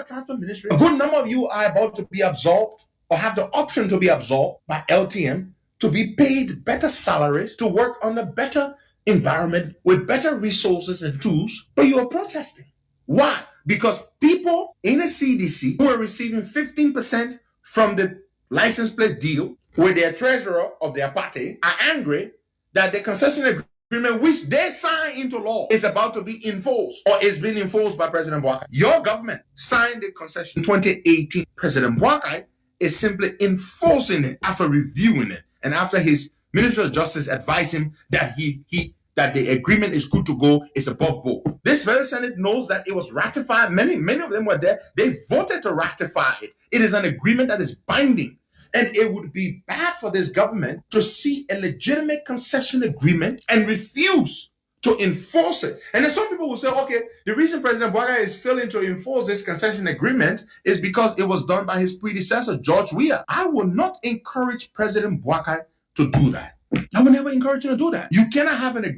a transport ministry. A good number of you are about to be absorbed or have the option to be absorbed by LTM to be paid better salaries, to work on a better environment with better resources and tools, but you are protesting. Why? Because people in a CDC who are receiving 15% from the license plate deal with their treasurer of their party are angry that the concession agreement which they signed into law is about to be enforced or is being enforced by President Boakai. Your government signed the concession in 2018. President Boakai is simply enforcing it after reviewing it and after his Minister of Justice advised him that that the agreement is good to go, it's above board. This very Senate knows that it was ratified. Many of them were there. They voted to ratify it. It is an agreement that is binding. And it would be bad for this government to see a legitimate concession agreement and refuse to enforce it. And then some people will say, okay, the reason President Boakai is failing to enforce this concession agreement is because it was done by his predecessor, George Weah. I will not encourage President Boakai to do that. I will never encourage you to do that. You cannot have a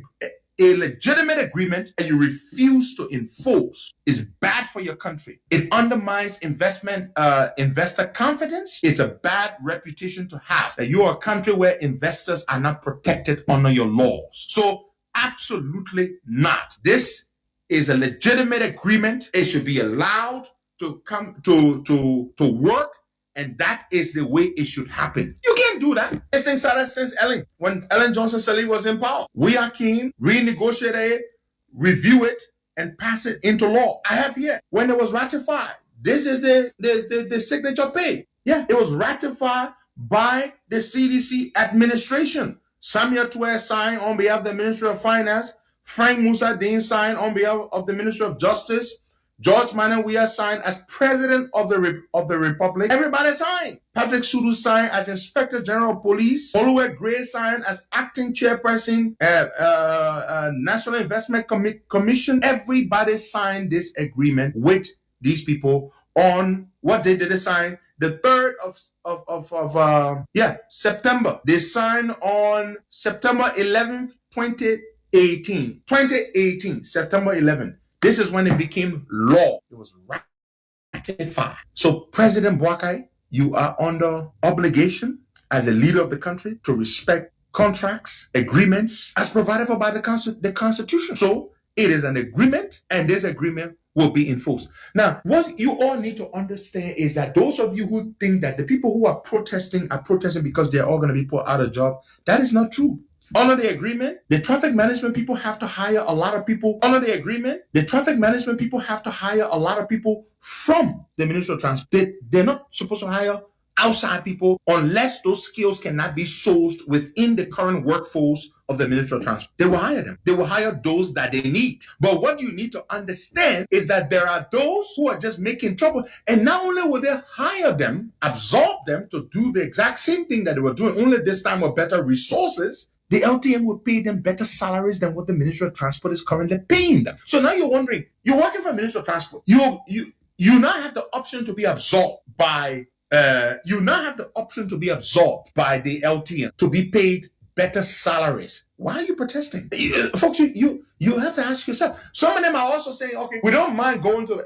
legitimate agreement and you refuse to enforce. It's bad for your country. It undermines investor confidence. It's a bad reputation to have. That you are a country where investors are not protected under your laws. So absolutely not. This is a legitimate agreement. It should be allowed to come to work. And that is the way it should happen. You can't do that. This thing started since when Ellen Johnson Sirleaf was in power. We are keen, renegotiate it, review it, and pass it into law. I have here, when it was ratified, this is the signature page. Yeah, it was ratified by the CDC administration. Samuel Twe signed on behalf of the Ministry of Finance. Frank Musa Dean signed on behalf of the Ministry of Justice. George Manuel Weah signed as President of the Republic. Everybody signed. Patrick Sudu signed as Inspector General of Police. Oluwe Gray signed as Acting Chairperson, National Investment Commission. Everybody signed this agreement with these people on what day did they sign? The 3rd of September. They signed on September 11th, 2018. 2018, September 11th. This is when it became law. It was ratified. So President Boakai, you are under obligation as a leader of the country to respect contracts, agreements as provided for by the Constitution. So it is an agreement and this agreement will be enforced. Now, what you all need to understand is that those of you who think that the people who are protesting because they're all going to be put out of job, that is not true. Under the agreement, the traffic management people have to hire a lot of people. Under the agreement, the traffic management people have to hire a lot of people from the Ministry of Transport. They're not supposed to hire outside people unless those skills cannot be sourced within the current workforce of the Ministry of Transport. They will hire them. They will hire those that they need. But what you need to understand is that there are those who are just making trouble. And not only will they hire them, absorb them to do the exact same thing that they were doing, only this time with better resources, the LTM would pay them better salaries than what the Ministry of Transport is currently paying them. So now you're wondering, you're working for the Ministry of Transport. You now have the option to be absorbed by the LTM to be paid better salaries. Why are you protesting? Folks, you have to ask yourself. Some of them are also saying, okay, we don't mind going to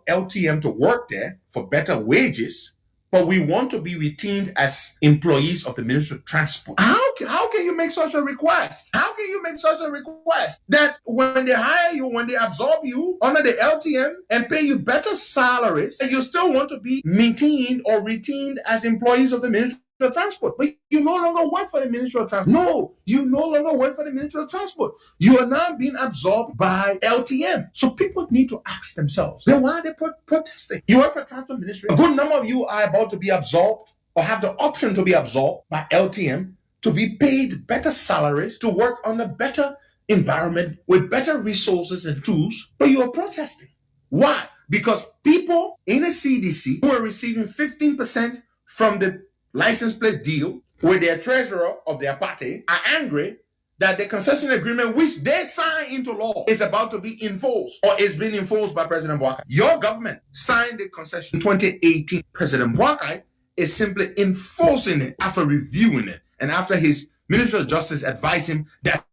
LTM to work there for better wages, but we want to be retained as employees of the Ministry of Transport. How can you make such a request? How can you make such a request that when they hire you, when they absorb you under the LTM and pay you better salaries, and you still want to be maintained or retained as employees of the Ministry of Transport, but you no longer work for the Ministry of Transport. No, you no longer work for the Ministry of Transport. You are now being absorbed by LTM. So people need to ask themselves, then why are they protesting? You work for the Transport Ministry. A good number of you are about to be absorbed or have the option to be absorbed by LTM to be paid better salaries, to work on a better environment with better resources and tools, but you are protesting. Why? Because people in a CDC who are receiving 15% from the license plate deal with their treasurer of their party are angry that the concession agreement which they signed into law is about to be enforced or is being enforced by President Boakai. Your government signed the concession in 2018. President Boakai is simply enforcing it after reviewing it and after his Minister of Justice advised him that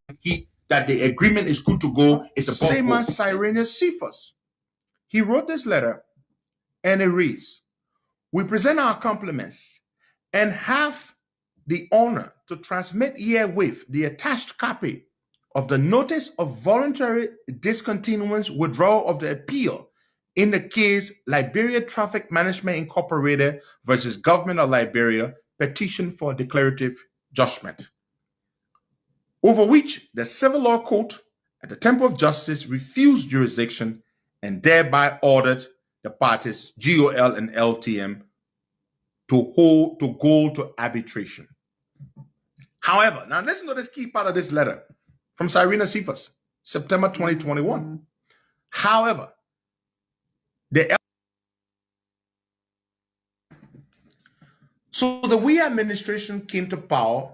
the agreement is good to go. It's above board. Seamus Cyrenius Cephas. He wrote this letter and it reads, we present our compliments and have the honor to transmit herewith the attached copy of the notice of voluntary discontinuance withdrawal of the appeal in the case Liberia Traffic Management Incorporated versus Government of Liberia petition for declarative judgment, over which the civil law court at the Temple of Justice refused jurisdiction and thereby ordered the parties GOL and LTM to go to arbitration. However, now listen to this key part of this letter from Cyrena Cephas, September 2021. However, the WE administration came to power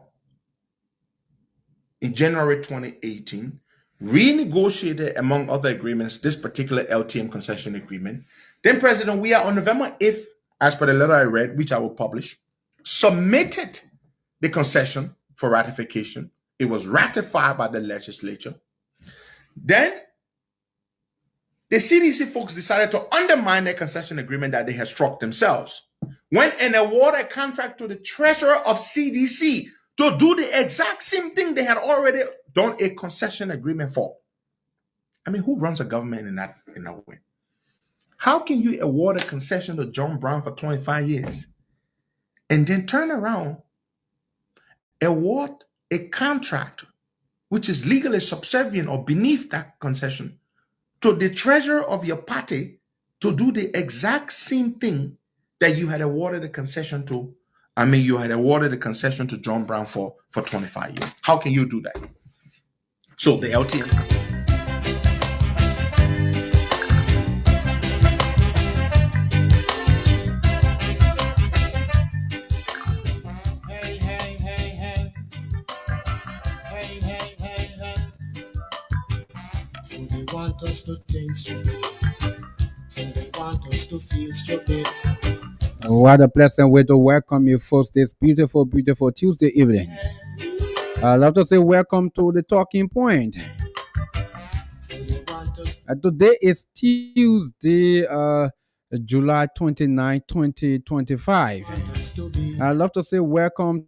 in January 2018, renegotiated, among other agreements, this particular LTM concession agreement. Then President Weah, on November 8th, as per the letter I read, which I will publish, submitted the concession for ratification. It was ratified by the legislature. Then the CDC folks decided to undermine the concession agreement that they had struck themselves, went and awarded a contract to the treasurer of CDC to do the exact same thing they had already done a concession agreement for. I mean, who runs a government in that way? How can you award a concession to John Brown for 25 years and then turn around, award a contract which is legally subservient or beneath that concession to the treasurer of your party to do the exact same thing that you had awarded a concession to? I mean, you had awarded a concession to John Brown for 25 years. How can you do that? So the LTM. So they want us to think stupid. So they want us to feel stupid. What a pleasant way to welcome you folks this beautiful, beautiful Tuesday evening. I'd love to say welcome to the Talking Point. Today is Tuesday, July 29, 2025. I'd love to say welcome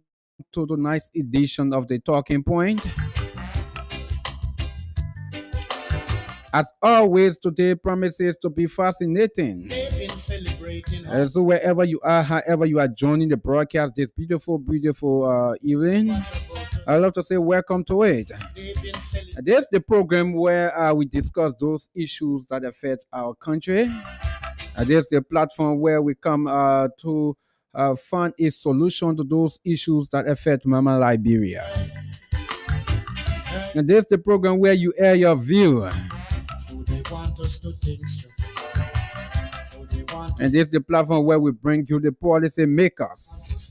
to tonight's edition of the Talking Point. As always, today promises to be fascinating. So wherever you are, however you are joining the broadcast this beautiful, beautiful evening, I'd love to say welcome to it. This is the program where we discuss those issues that affect our country. This is the platform where we come to find a solution to those issues that affect Mama Liberia. And this is the program where you air your view. And this is the platform where we bring you the policy makers.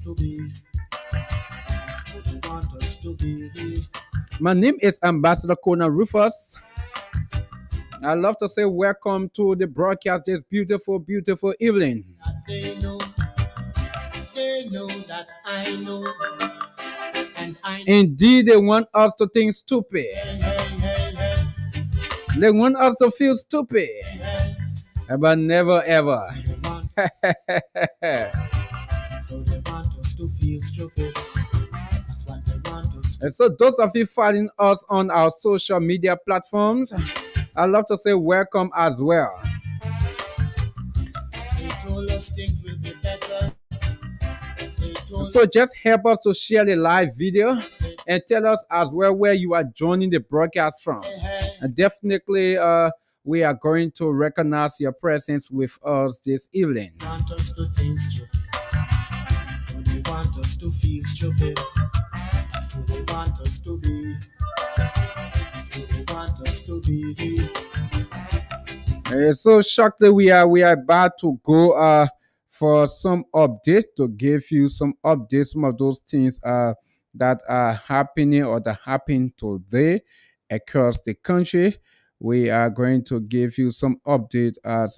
My name is Ambassador KONAH RUFUS. I'd love to say welcome to the broadcast this beautiful, beautiful evening. They know that I know. Indeed, they want us to think stupid. They want us to feel stupid. But never ever. So they want us to feel stupid. That's what they want us to. And so those of you following us on our social media platforms, I'd love to say welcome as well. They told us things will be better. So just help us to share the live video and tell us as well where you are joining the broadcast from. And definitely we are going to recognize your presence with us this evening. They want us to think stupid. So they want us to feel stupid. That's who they want us to be. That's who they want us to be. So shortly we are about to go for some updates, to give you some updates, some of those things that are happening or that happen today across the country. We are going to give you some updates as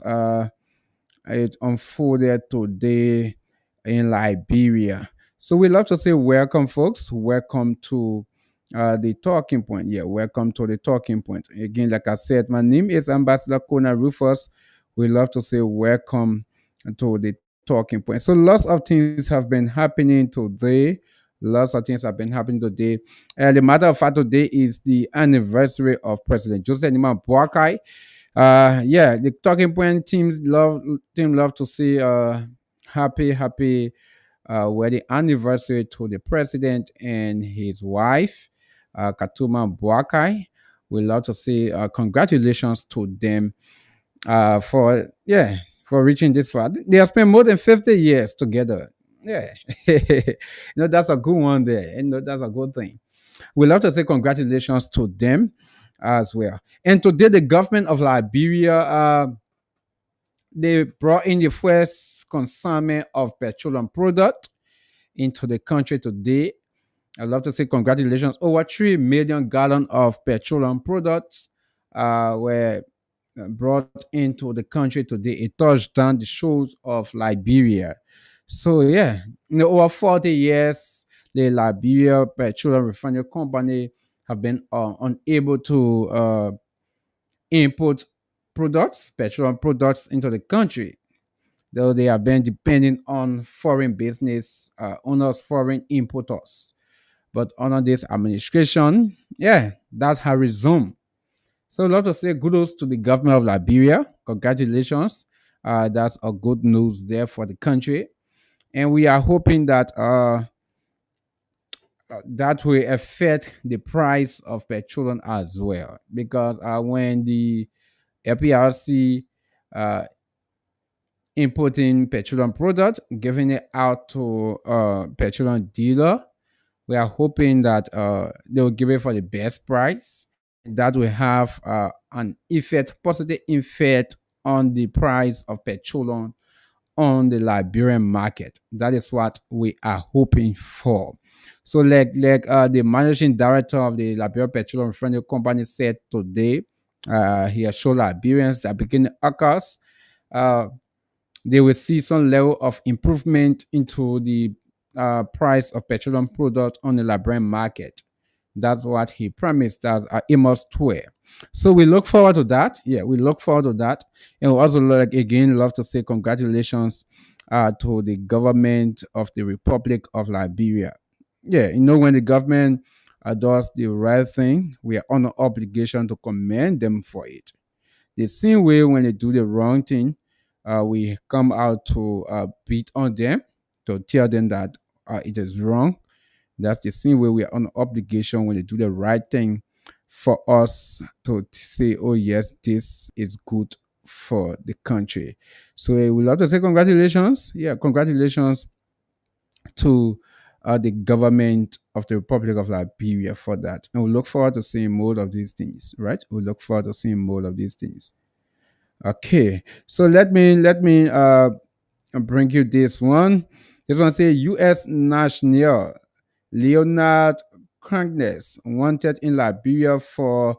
it unfolded today in Liberia. So we love to say welcome, folks. Welcome to the Talking Point. Yeah, welcome to the Talking Point. Again, like I said, my name is Ambassador KONAH RUFUS. We love to say welcome to the talking point. So lots of things have been happening today. Lots of things have been happening today. The matter of fact, today is the anniversary of President Joseph Nima Boakai. Yeah, the talking point team love to see happy wedding anniversary to the president and his wife, Katuma Boakai. We love to say congratulations to them for for reaching this far. They have spent more than 50 years together. Yeah, that's a good one there. That's a good thing. We love to say congratulations to them as well. And today, the government of Liberia they brought in the first consignment of petroleum product into the country today. I love to say congratulations. Over 3 million gallons of petroleum products were brought into the country today. It touched down the shores of Liberia. So yeah, over 40 years, the Liberia Petroleum Refinery Company have been unable to import petroleum products into the country, though they have been depending on foreign business owners, foreign importers. But under this administration, yeah, that has resumed. So, a lot to say kudos to the government of Liberia. Congratulations. That's a good news there for the country. And we are hoping that that will affect the price of petroleum as well. Because when the LPRC uh, importing petroleum product, giving it out to petroleum dealer, we are hoping that they will give it for the best price. That will have an effect, positive effect on the price of petroleum on the Liberian market. That is what we are hoping for. So, like the managing director of the Liberian Petroleum Refinery Company said today, he assured Liberians that beginning August, uh, they will see some level of improvement into the price of petroleum product on the Liberian market. That's what he promised us at Amos 12. So we look forward to that. Yeah, we look forward to that. And we also again love to say congratulations to the government of the Republic of Liberia. Yeah, when the government does the right thing, we are on an obligation to commend them for it. The same way when they do the wrong thing, we come out to beat on them, to tell them that it is wrong. That's the same way we are on obligation when they do the right thing for us to say, oh, yes, this is good for the country. So we love to say congratulations. Yeah, congratulations to the government of the Republic of Liberia for that. And we look forward to seeing more of these things, right? We look forward to seeing more of these things. Okay, so let me bring you this one. This one say U.S. national Leonard Crankness wanted in Liberia for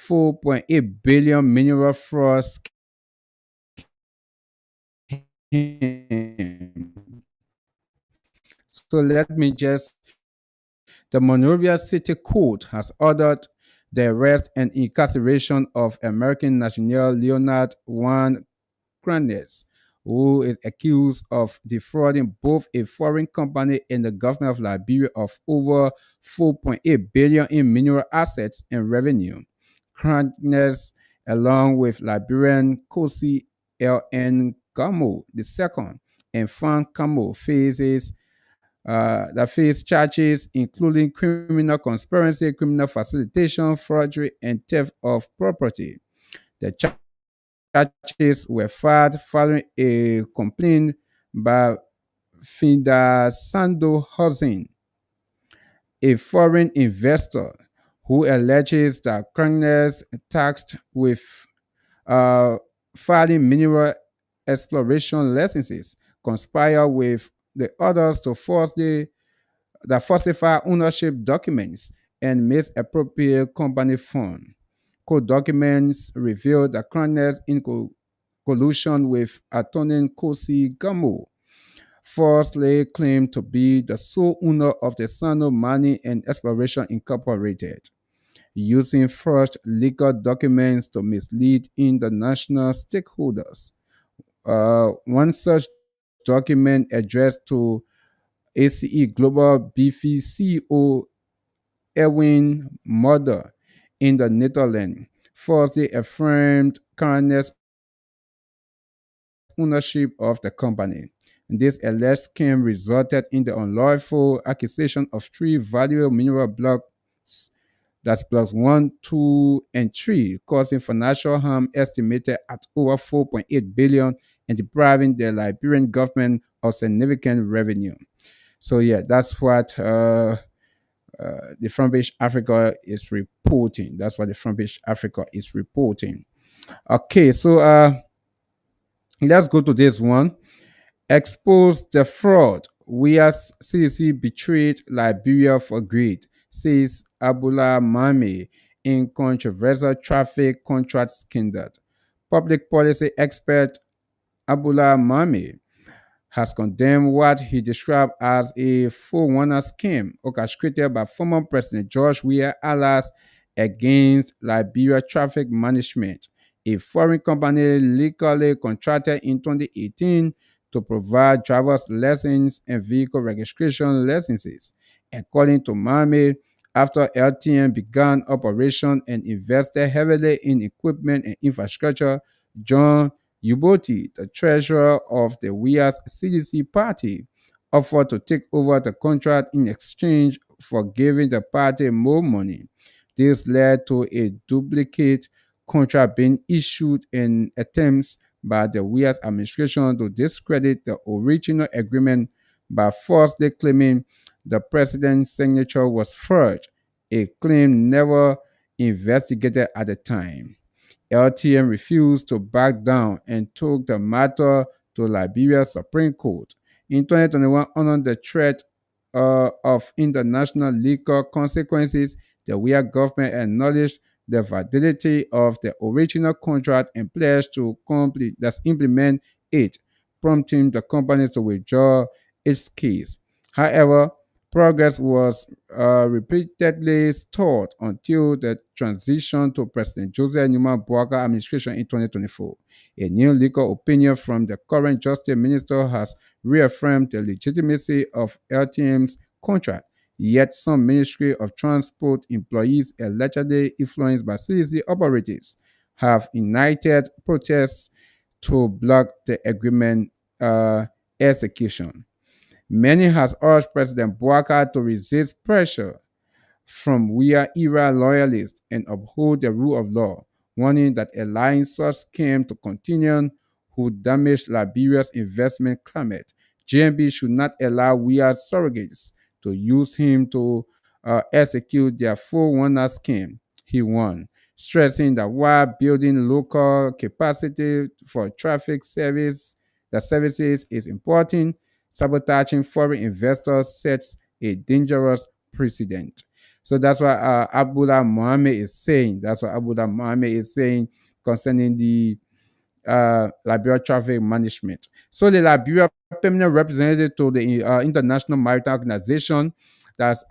4.8 billion mineral fraud scheme. So let me just the Monrovia City Court has ordered the arrest and incarceration of American national Leonard Juan Cranes, who is accused of defrauding both a foreign company and the government of Liberia of over 4.8 billion in mineral assets and revenue. Cranes, along with Liberian Kosi L.N. Gamo II and Fan Kamo that face charges including criminal conspiracy, criminal facilitation, forgery, and theft of property. The charges were filed following a complaint by Finda Sando Hudson, a foreign investor who alleges that criminals tasked with uh, filing mineral exploration licenses conspire with the others to falsify ownership documents and misappropriate company funds. Court documents reveal that criminals in collusion with attorney Kosi Gamo falsely claimed to be the sole owner of the Sano Mining and Exploration Incorporated, using forged legal documents to mislead international stakeholders. One such document addressed to ACE Global Beefy CEO Erwin Mulder in the Netherlands falsely affirmed KONAH's ownership of the company. This alleged scheme resulted in the unlawful acquisition of three valuable mineral blocks, that's blocks 1, 2, and 3, causing financial harm estimated at over 4.8 billion and depriving the Liberian government of significant revenue. So yeah, that's what the Front Page Africa is reporting. That's what the Front Page Africa is reporting. Okay, so let's go to this one. Expose the fraud. We as CDC betrayed Liberia for greed, says Abula Mame in controversial traffic contract scandal. Public policy expert Abula Mame has condemned what he described as a 4-1 scheme orchestrated by former President George Weah Allas against Liberia Traffic Management, a foreign company legally contracted in 2018 to provide driver's lessons and vehicle registration licenses. According to Mame, after LTN began operation and invested heavily in equipment and infrastructure, John Uboti, the treasurer of the WIA's CDC party, offered to take over the contract in exchange for giving the party more money. This led to a duplicate contract being issued in attempts by the WIA's administration to discredit the original agreement by falsely claiming the president's signature was forged, a claim never investigated at the time. LTM refused to back down and took the matter to Liberia's Supreme Court. In 2021, under the threat of international legal consequences, the WIA government acknowledged the validity of the original contract and pledged to implement it, prompting the company to withdraw its case. However, progress was repeatedly stalled until the transition to President Jose Numa Boaga administration in 2024. A new legal opinion from the current Justice Minister has reaffirmed the legitimacy of LTM's contract. Yet some Ministry of Transport employees allegedly influenced by CDC operatives have ignited protests to block the agreement execution. Many has urged President Bouaka to resist pressure from Weah era loyalists and uphold the rule of law, warning that allowing such scheme to continue would damage Liberia's investment climate. GMB should not allow Weah surrogates to use him to execute their 4-1 scheme, he warned, stressing that while building local capacity for traffic services is important, sabotaging foreign investors sets a dangerous precedent. So that's what Abdullah Mohammed is saying. That's what Abdullah Mohammed is saying concerning the Liberia traffic management. So the Liberia permanent representative to the International Maritime Organization, that's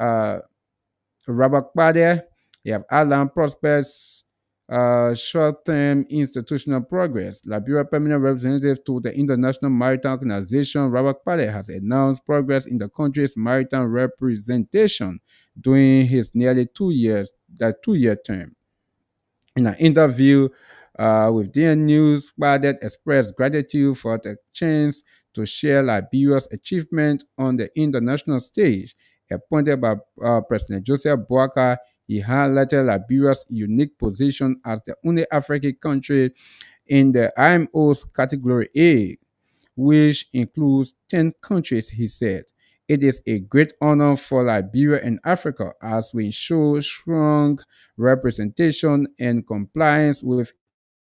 Robert Bade. You have Alan Prospects, short-term institutional progress. Liberia permanent representative to the International Maritime Organization, Robert Bade, has announced progress in the country's maritime representation during his nearly 2-year term. In an interview with DN News, Bade expressed gratitude for the chance to share Liberia's achievement on the international stage. Appointed by President Joseph Boakai, he highlighted Liberia's unique position as the only African country in the IMO's Category A, which includes 10 countries, he said. It is a great honor for Liberia and Africa as we ensure strong representation and compliance with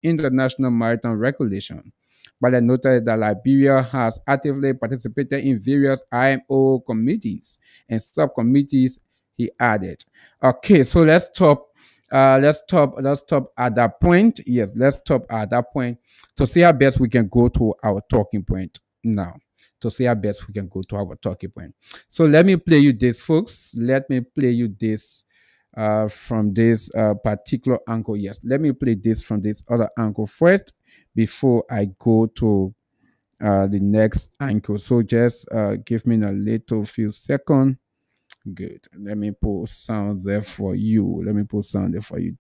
international maritime regulation. But I noted that Liberia has actively participated in various IMO committees and subcommittees, he added. Okay, so let's stop at that point. Yes, let's stop at that point to see how best we can go to our talking point now. To see how best we can go to our talking point. So let me play you this, folks. Let me play you this from this particular angle. Yes, let me play this from this other angle first before I go to the next anchor. So just give me a little few seconds. Good. Let me put sound there for you. Let me put sound there for you.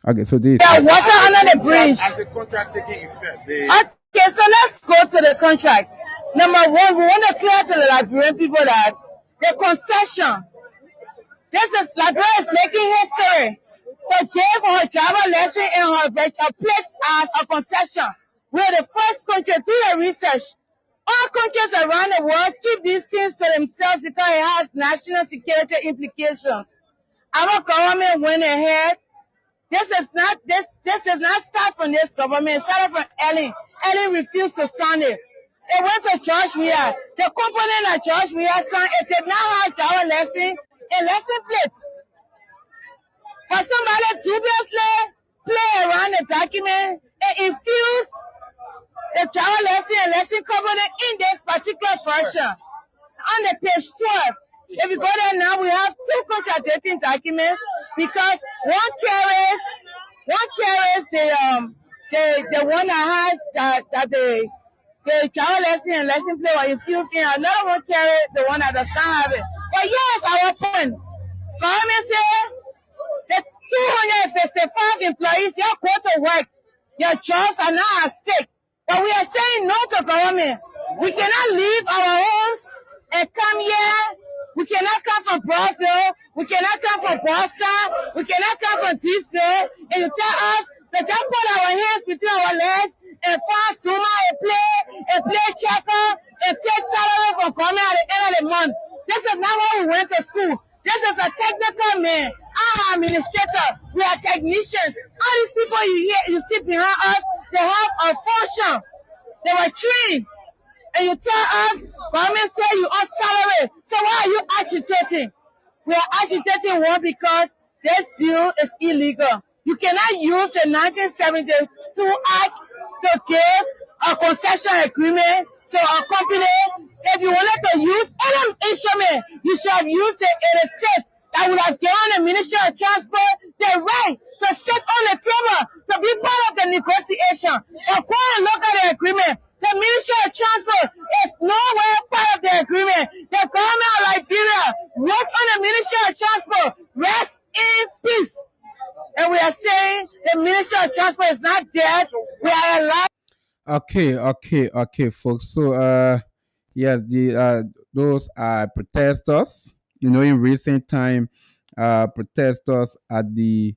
Okay, so this Yeah, is water under the bridge. As the contract taking effect. Okay, so let's go to the contract. Number one, we want to clear to the Liberian people that the concession, this is Liberia is making history to give her driver lesson in her plates as a concession. We're the first country to do the research. All countries around the world keep these things to themselves because it has national security implications. Our government went ahead. This does not start from this government. It started from Ellen. Ellen refused to sign it. It went to George Weah. The component that George Weah signed, it did not have our lesson in lesson plates. But somebody dubiously play around the document and infused the child lesson and lesson component in this particular version. On the page 12, if you go there now, we have two contradicting documents because one carries the one that has that the child lesson and lesson play were infused in. Another one carries the one that does not have it. But yes, our point. Government say the 265 employees, you go to work. Your jobs are not at stake. But we are saying no to government. We cannot leave our homes and come here. We cannot come from Broadville. We cannot come from Boston. We cannot come from DC. And you tell us to just put our hands between our legs and find Suma and play checker and take salary from government at the end of the month. This is not why we went to school. This is a technical man. I'm an administrator. We are technicians. All these people you see behind us, they have a function. They were trained. And you tell us, government say you are salary. So why are you agitating? We are agitating one because this deal is illegal. You cannot use the 1972 Act to give a concession agreement to a company. If you wanted to use any instrument, you should have used the 86 that would have given the Ministry of Transport the right to sit on the table to be part of the negotiation. But go and look at the agreement. The Ministry of Transport is nowhere part of the agreement. The government of Liberia wrote on the Ministry of Transport, rest in peace. And we are saying the Ministry of Transport is not dead. We are alive. okay, folks. So yes, the those are protesters. You know, in recent time, protesters at the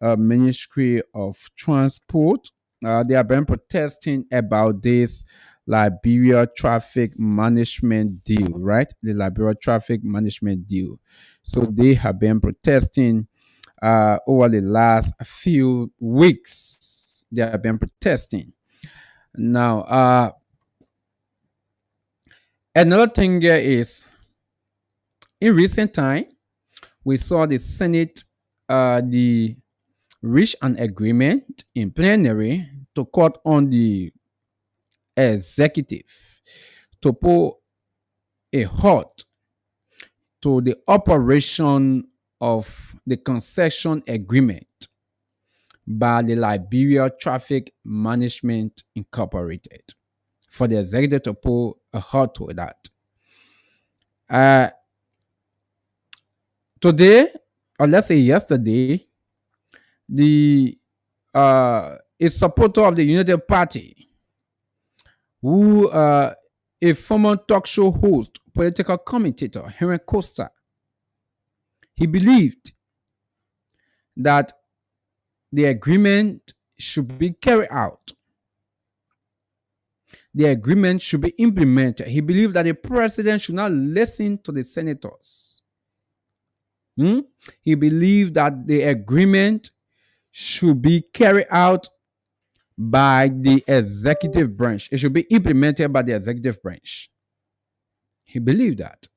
Ministry of Transport. They have been protesting about this Liberia traffic management deal, right? The Liberia traffic management deal. So they have been protesting over the last few weeks. They have been protesting. Now, another thing here is in recent time, we saw the Senate, the reach an agreement in plenary to cut on the executive to put a halt to the operation of the concession agreement by the Liberia Traffic Management Incorporated for the executive to put a halt to that. Today, or let's say yesterday, the a supporter of the United Party, who a former talk show host, political commentator, Henry Costa, he believed that the agreement should be carried out. The agreement should be implemented. He believed that the president should not listen to the senators. He believed that the agreement should be carried out by the executive branch. It should be implemented by the executive branch. He believed that.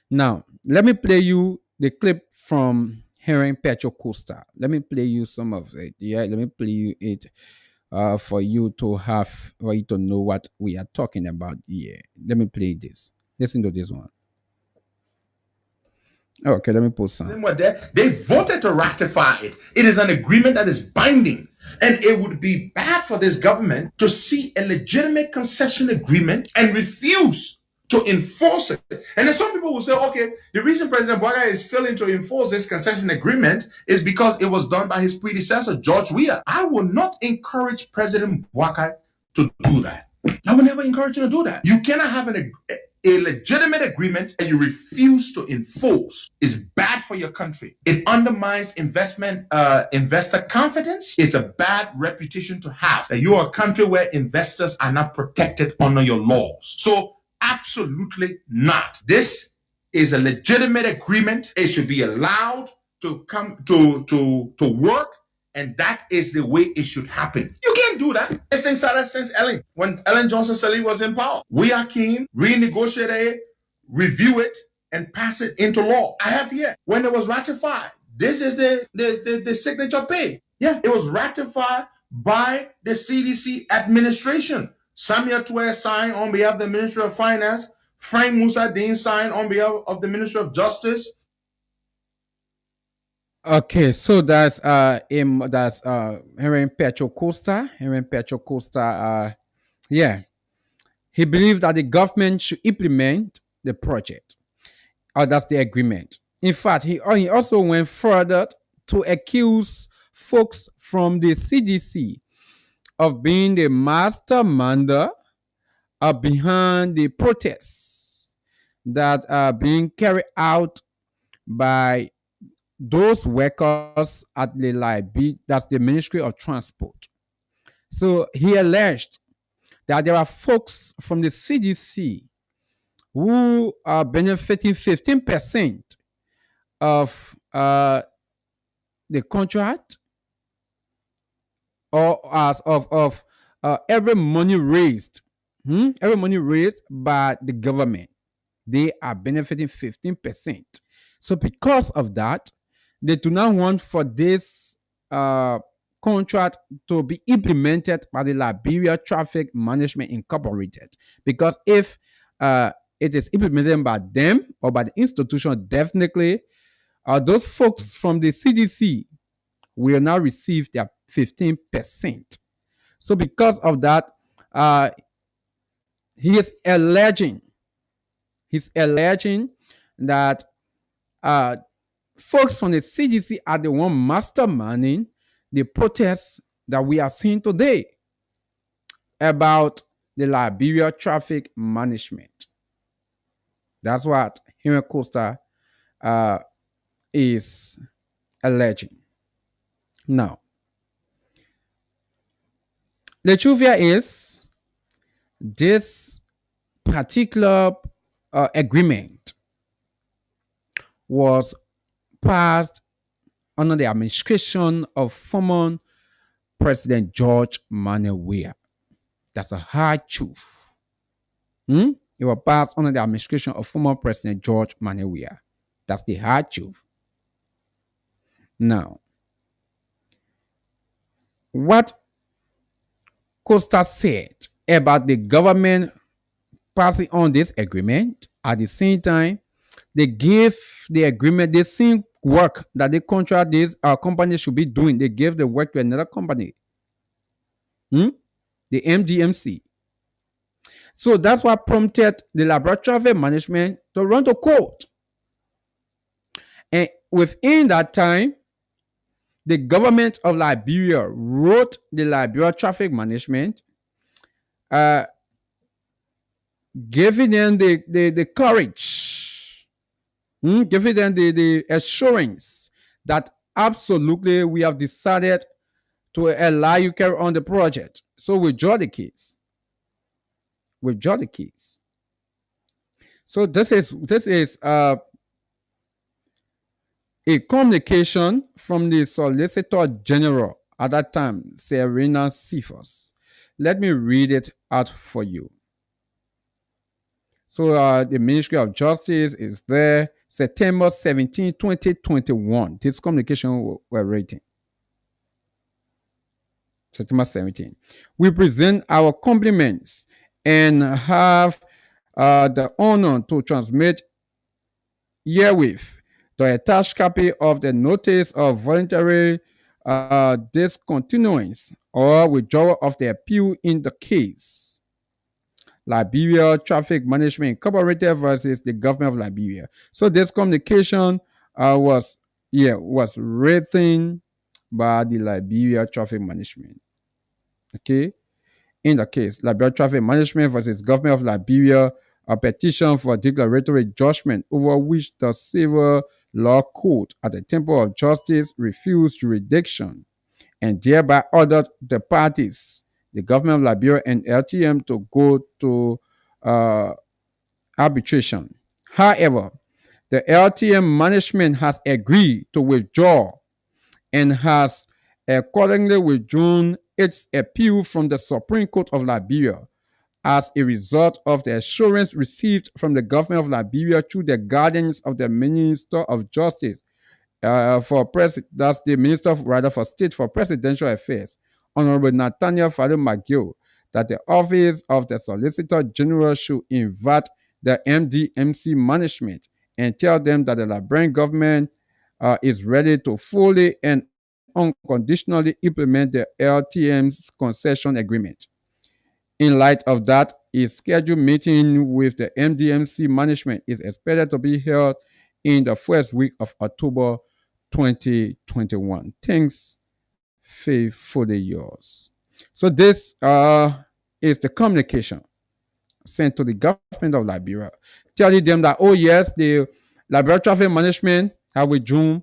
Now, let me play you the clip from Hearing Petro Costa. Let me play you some of it. Yeah, let me play you it for you to know what we are talking about here. Let me play this. Listen to this one. Okay, let me put some. They voted to ratify it. It is an agreement that is binding. And it would be bad for this government to see a legitimate concession agreement and refuse to enforce it. And then some people will say, okay, the reason President Boakai is failing to enforce this concession agreement is because it was done by his predecessor, George Weah. I will not encourage President Boakai to do that. I will never encourage you to do that. You cannot have a legitimate agreement that you refuse to enforce. Is bad for your country. It undermines investor confidence. It's a bad reputation to have that you are a country where investors are not protected under your laws. So absolutely not. This is a legitimate agreement. It should be allowed to come to work, and that is the way it should happen. You can't do that. This thing started since Ellen. When Ellen Johnson Sirleaf was in power. We are keen, renegotiate it, review it, and pass it into law. I have here, when it was ratified, this is the signature page. Yeah, it was ratified by the CDC administration. Samuel Twe signed on behalf of the Ministry of Finance. Frank Musa Dean signed on behalf of the Ministry of Justice. Okay, so that's Henry Petro Costa. Yeah, he believed that the government should implement the project. That's the agreement. In fact, he also went further to accuse folks from the CDC of being the masterminder behind the protests that are being carried out by those workers at the LIB, that's the Ministry of Transport. So he alleged that there are folks from the CDC who are benefiting 15% of the contract, or as of every money raised by the government. They are benefiting 15%. So because of that, they do not want for this contract to be implemented by the Liberia Traffic Management Incorporated. Because if it is implemented by them or by the institution, definitely those folks from the CDC will now receive their 15%. So because of that, he's alleging that folks from the CDC are the one masterminding the protests that we are seeing today about the Liberia traffic management. That's what Henry Costa is alleging. Now, the truth here is this particular agreement was passed under the administration of former President George Manuel Weah. That's a hard truth. It was passed under the administration of former President George Manuel Weah. That's the hard truth. Now, what Costa said about the government passing on this agreement, at the same time, they gave the agreement the same work that the contract these companies should be doing. They gave the work to another company, the MDMC. So that's what prompted the laboratory management to run to court. And within that time, the government of Liberia wrote the Liberia Traffic Management, giving them the courage, giving them the assurance that absolutely we have decided to allow you carry on the project. So we draw the case. So this is a communication from the Solicitor General at that time, Serena Cephas. Let me read it out for you. So the Ministry of Justice is there, September 17, 2021. This communication we're writing. September 17. We present our compliments and have the honor to transmit herewith the attached copy of the notice of voluntary discontinuance or withdrawal of the appeal in the case Liberia Traffic Management Incorporated versus the government of Liberia. So this communication was written by the Liberia Traffic Management. Okay, in the case Liberia Traffic Management versus government of Liberia, a petition for declaratory judgment over which the civil law court at the Temple of Justice refused jurisdiction and thereby ordered the parties, the government of Liberia and LTM, to go to uh, arbitration. However, the LTM management has agreed to withdraw and has accordingly withdrawn its appeal from the Supreme Court of Liberia as a result of the assurance received from the government of Liberia through the guidance of the Minister of Justice that's the Minister for State for Presidential Affairs, Honorable Nathaniel Fado McGill, that the office of the Solicitor General should invite the MDMC management and tell them that the Liberian government is ready to fully and unconditionally implement the LTM's concession agreement. In light of that, a scheduled meeting with the MDMC management is expected to be held in the first week of October 2021. Thanks, faithfully yours. So this is the communication sent to the government of Liberia, telling them that, oh yes, the Liberia Traffic Management have withdrawn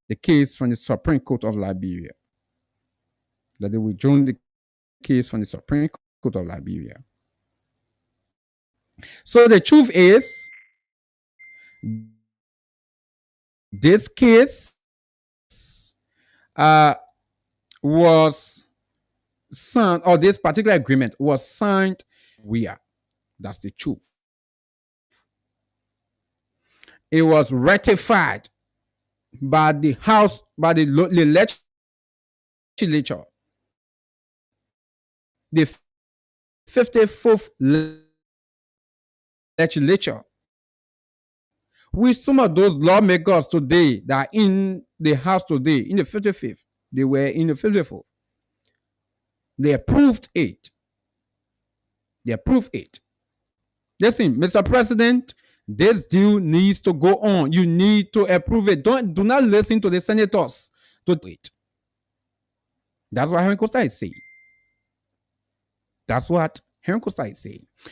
the case from the Supreme Court of Liberia. That they withdrawn the case from the Supreme Court of Liberia. So the truth is, this case was signed, or this particular agreement was signed. That's the truth. It was ratified by the House, by the legislature, the 54th legislature, with some of those lawmakers today that are in the House today, in the 55th, they were in the 54th. They approved it. Listen, Mr. President, this deal needs to go on. You need to approve it. Do not listen to the senators to do it. That's what Henry Costa is saying.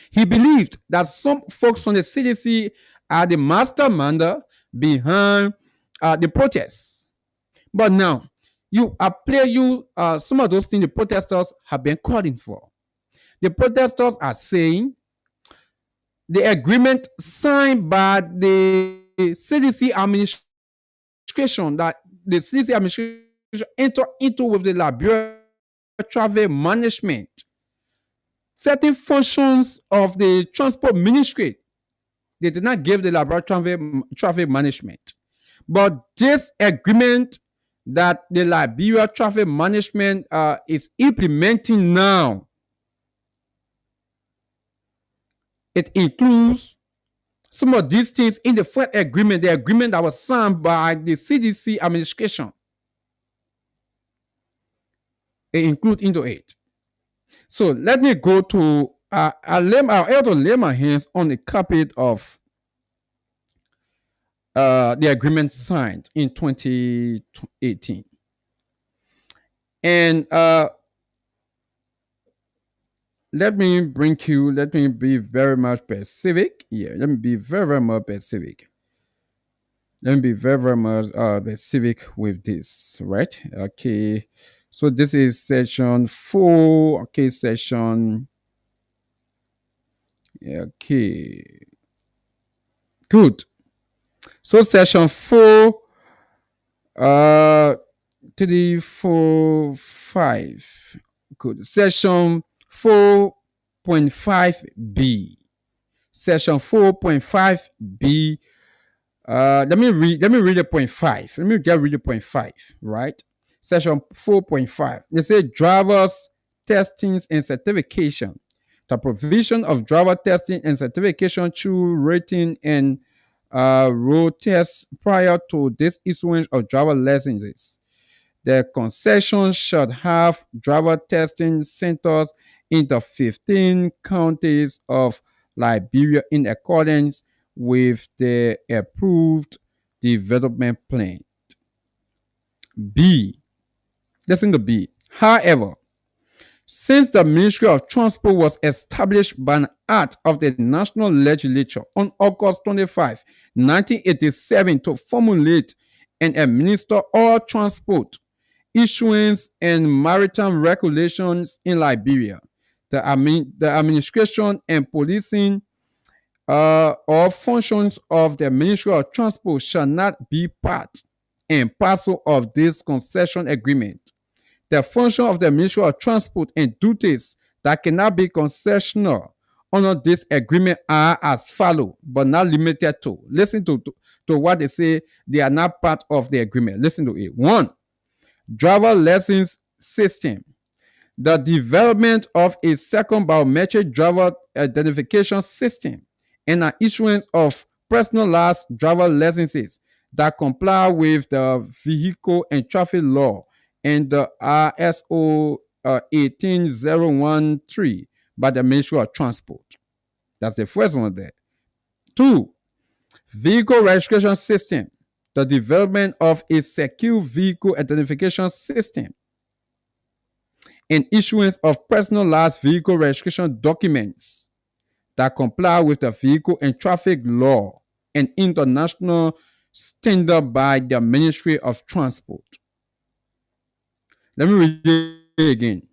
He believed that some folks from the CDC are the mastermind behind the protests. But now, some of those things the protesters have been calling for. The protesters are saying the agreement signed by the CDC administration, that the CDC administration entered into with the Liberia Travel Management, certain functions of the Transport Ministry, they did not give the Liberia Traffic Management. But this agreement that the Liberia Traffic Management is implementing now, it includes some of these things in the first agreement, the agreement that was signed by the CDC administration. It includes into it. So let me go to, I'll lay my hands on a copy of the agreement signed in 2018. And let me be very much specific. Let me be very much specific. Specific with this, right? Okay. So this is section 4. Okay, section. Okay. Good. So section 4, 3, 4, 5. Good. Section 4.5b. Section 4.5b. Let me read the point 5. Let me just read the point 5, right? Section 4.5. They say drivers testings and certification. The provision of driver testing and certification through rating and road tests prior to this issuance of driver licenses The concession should have driver testing centers in the 15 counties of Liberia in accordance with the approved development plan. B. Listen to B. However, since the Ministry of Transport was established by an act of the National Legislature on August 25, 1987 to formulate and administer all transport, issuance, and maritime regulations in Liberia, the administration and policing or functions of the Ministry of Transport shall not be part and parcel of this concession agreement. The function of the Ministry of Transport and duties that cannot be concessional under this agreement are as follow, but not limited to. Listen to what they say. They are not part of the agreement. Listen to it. 1. Driver license system. The development of a second biometric driver identification system and an issuance of personalized driver licenses that comply with the vehicle and traffic law and the RSO 18013 by the Ministry of Transport. That's the first one there. 2. Vehicle registration system. The development of a secure vehicle identification system and issuance of personalized vehicle registration documents that comply with the vehicle and traffic law and international standard by the Ministry of Transport. Let me read it again.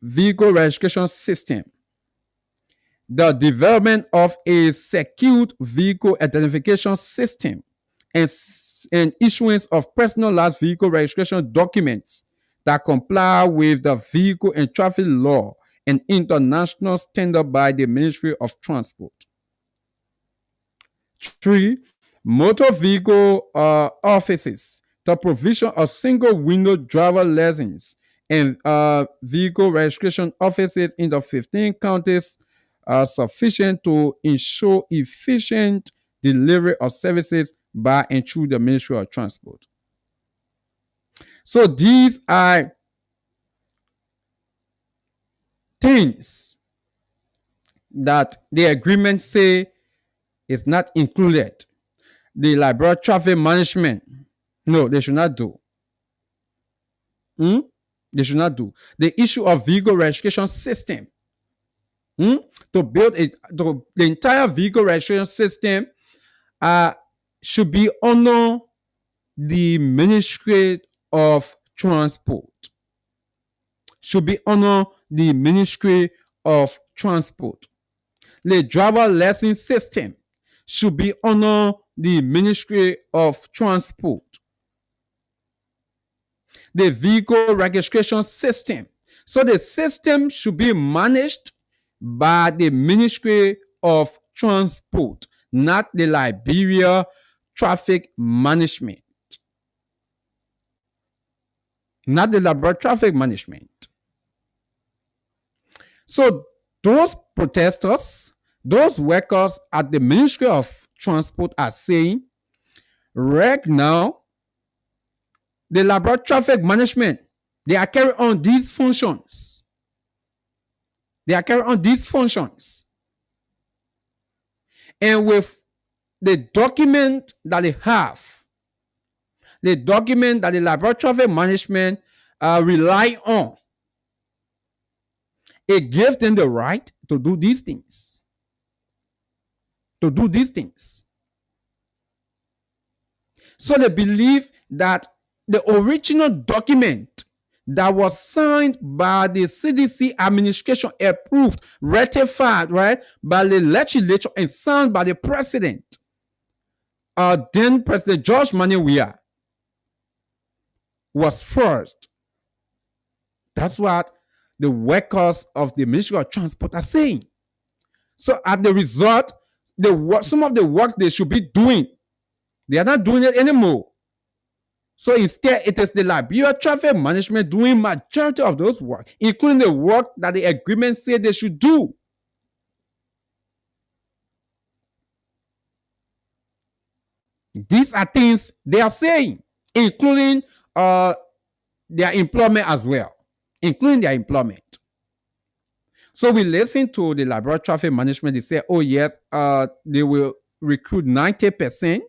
Vehicle registration system. The development of a secured vehicle identification system and issuance of personalized vehicle registration documents that comply with the vehicle and traffic law and international standard by the Ministry of Transport. 3. Motor vehicle offices. The provision of single window driver license and vehicle registration offices in the 15 counties are sufficient to ensure efficient delivery of services by and through the Ministry of Transport. So these are things that the agreement say is not included. The Liberia traffic management, no, they should not do. They should not do. The issue of vehicle registration system. To build the entire vehicle registration system should be under the Ministry of Transport. Should be under the Ministry of Transport. The driver license system should be under the Ministry of Transport. The vehicle registration system. So the system should be managed by the Ministry of Transport, not the Liberia Traffic Management. Not the Liberia Traffic Management. So those protesters, those workers at the Ministry of Transport are saying, right now, the Liberia Traffic Management, they are carrying on these functions. They are carrying on these functions. And with the document that they have, the document that the Liberia Traffic Management rely on, it gives them the right to do these things. To do these things. So they believe that the original document that was signed by the CDC administration, approved, ratified, right, by the legislature and signed by the president, then President George Maniwea, was first. That's what the workers of the Ministry of Transport are saying. So at the result, some of the work they should be doing, they are not doing it anymore. So instead, it is the Liberia Traffic Management doing majority of those work, including the work that the agreement said they should do. These are things they are saying, including their employment as well, including their employment. So we listen to the labour traffic management. They say, oh yes, they will recruit 90%.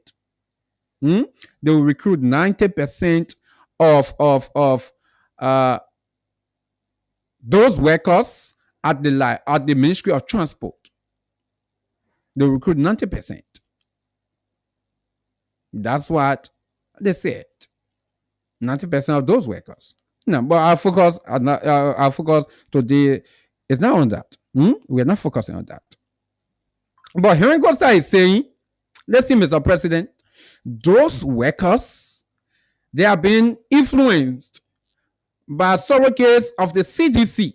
They will recruit 90% of those workers at the Ministry of Transport. They will recruit 90%. That's what they said. 90% of those workers. No, but our focus today is not on that. We are not focusing on that. But Henry Costa is saying, listen, Mr. President, those workers, they have been influenced by surrogates of the CDC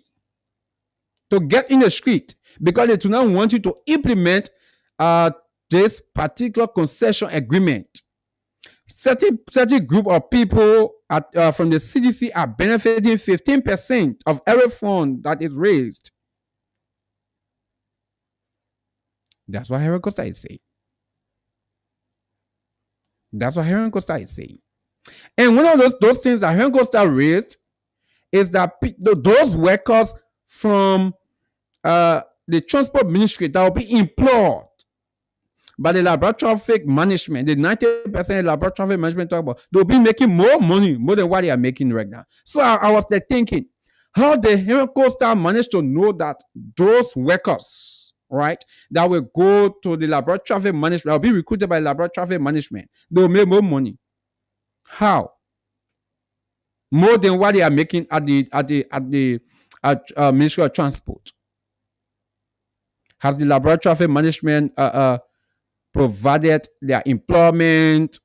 to get in the street because they do not want you to implement this particular concession agreement. Certain group of people from the CDC are benefiting 15% of every fund that is raised. That's what Henry Costa is saying. That's what Henry Costa is saying. And one of those things that Henry Costa raised is that those workers from the transport ministry that will be employed by the labour traffic management, the 90% labour traffic management talk about, they'll be making more money, more than what they are making right now. So I was like thinking, how the Henry Costa managed to know that those workers, right, that will go to the labour traffic management, will be recruited by labour traffic management, they will make more money. How? More than what they are making at the Ministry of Transport. Has the labour traffic management provided their employment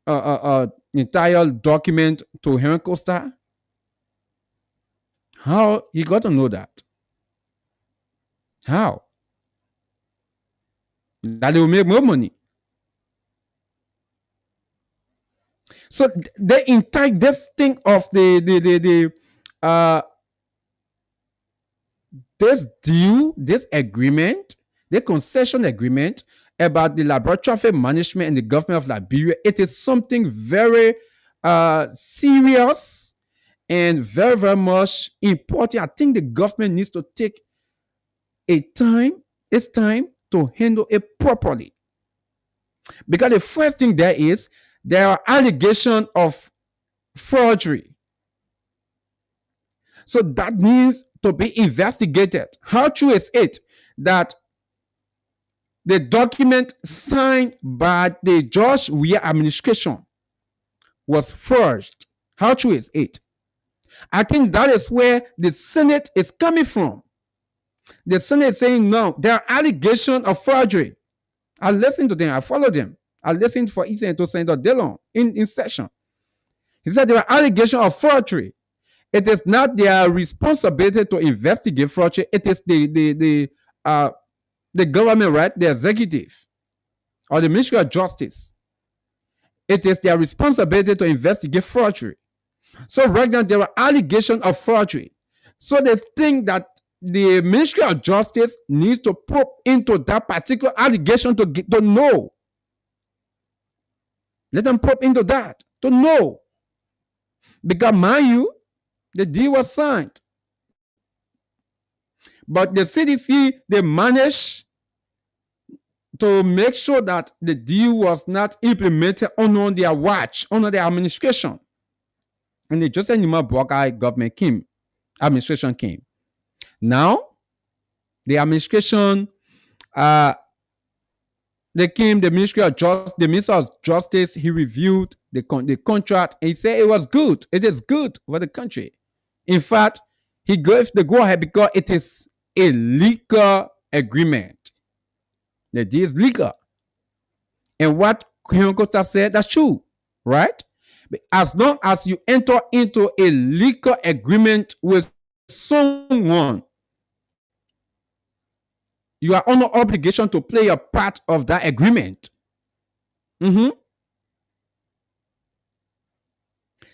entire document to Henry Costa? How he got to know that? How? That they will make more money. So the entire this thing of this deal, this agreement, the concession agreement about the labour traffic management and the government of Liberia, it is something very serious and very, very much important. I think the government needs to take it's time to handle it properly. Because the first thing there are allegations of forgery. So that needs to be investigated. How true is it that the document signed by the George Weah administration was forged? How true is it? I think that is where the Senate is coming from. The Senate is saying, no, there are allegations of forgery. I listen to them. I follow them. I listened for to Senator Dillon in session. He said there are allegations of forgery. It is not their responsibility to investigate forgery. It is the government, right? The executive or the Ministry of Justice. It is their responsibility to investigate forgery. So right now there are allegations of forgery. So they think that the Ministry of Justice needs to probe into that particular allegation to know. Let them probe into that to know. Because mind you, the deal was signed. But the CDC, they managed to make sure that the deal was not implemented on their watch, under their administration. And the Joseph Nima Boakai administration came. Now, the administration, they came, the Ministry of Justice, the Minister of Justice, he reviewed the contract and he said it was good. It is good for the country. In fact, he gave the go ahead because it is a legal agreement. The deal is legal. And what Henry Costa said, that's true, right? But as long as you enter into a legal agreement with someone, you are under obligation to play a part of that agreement.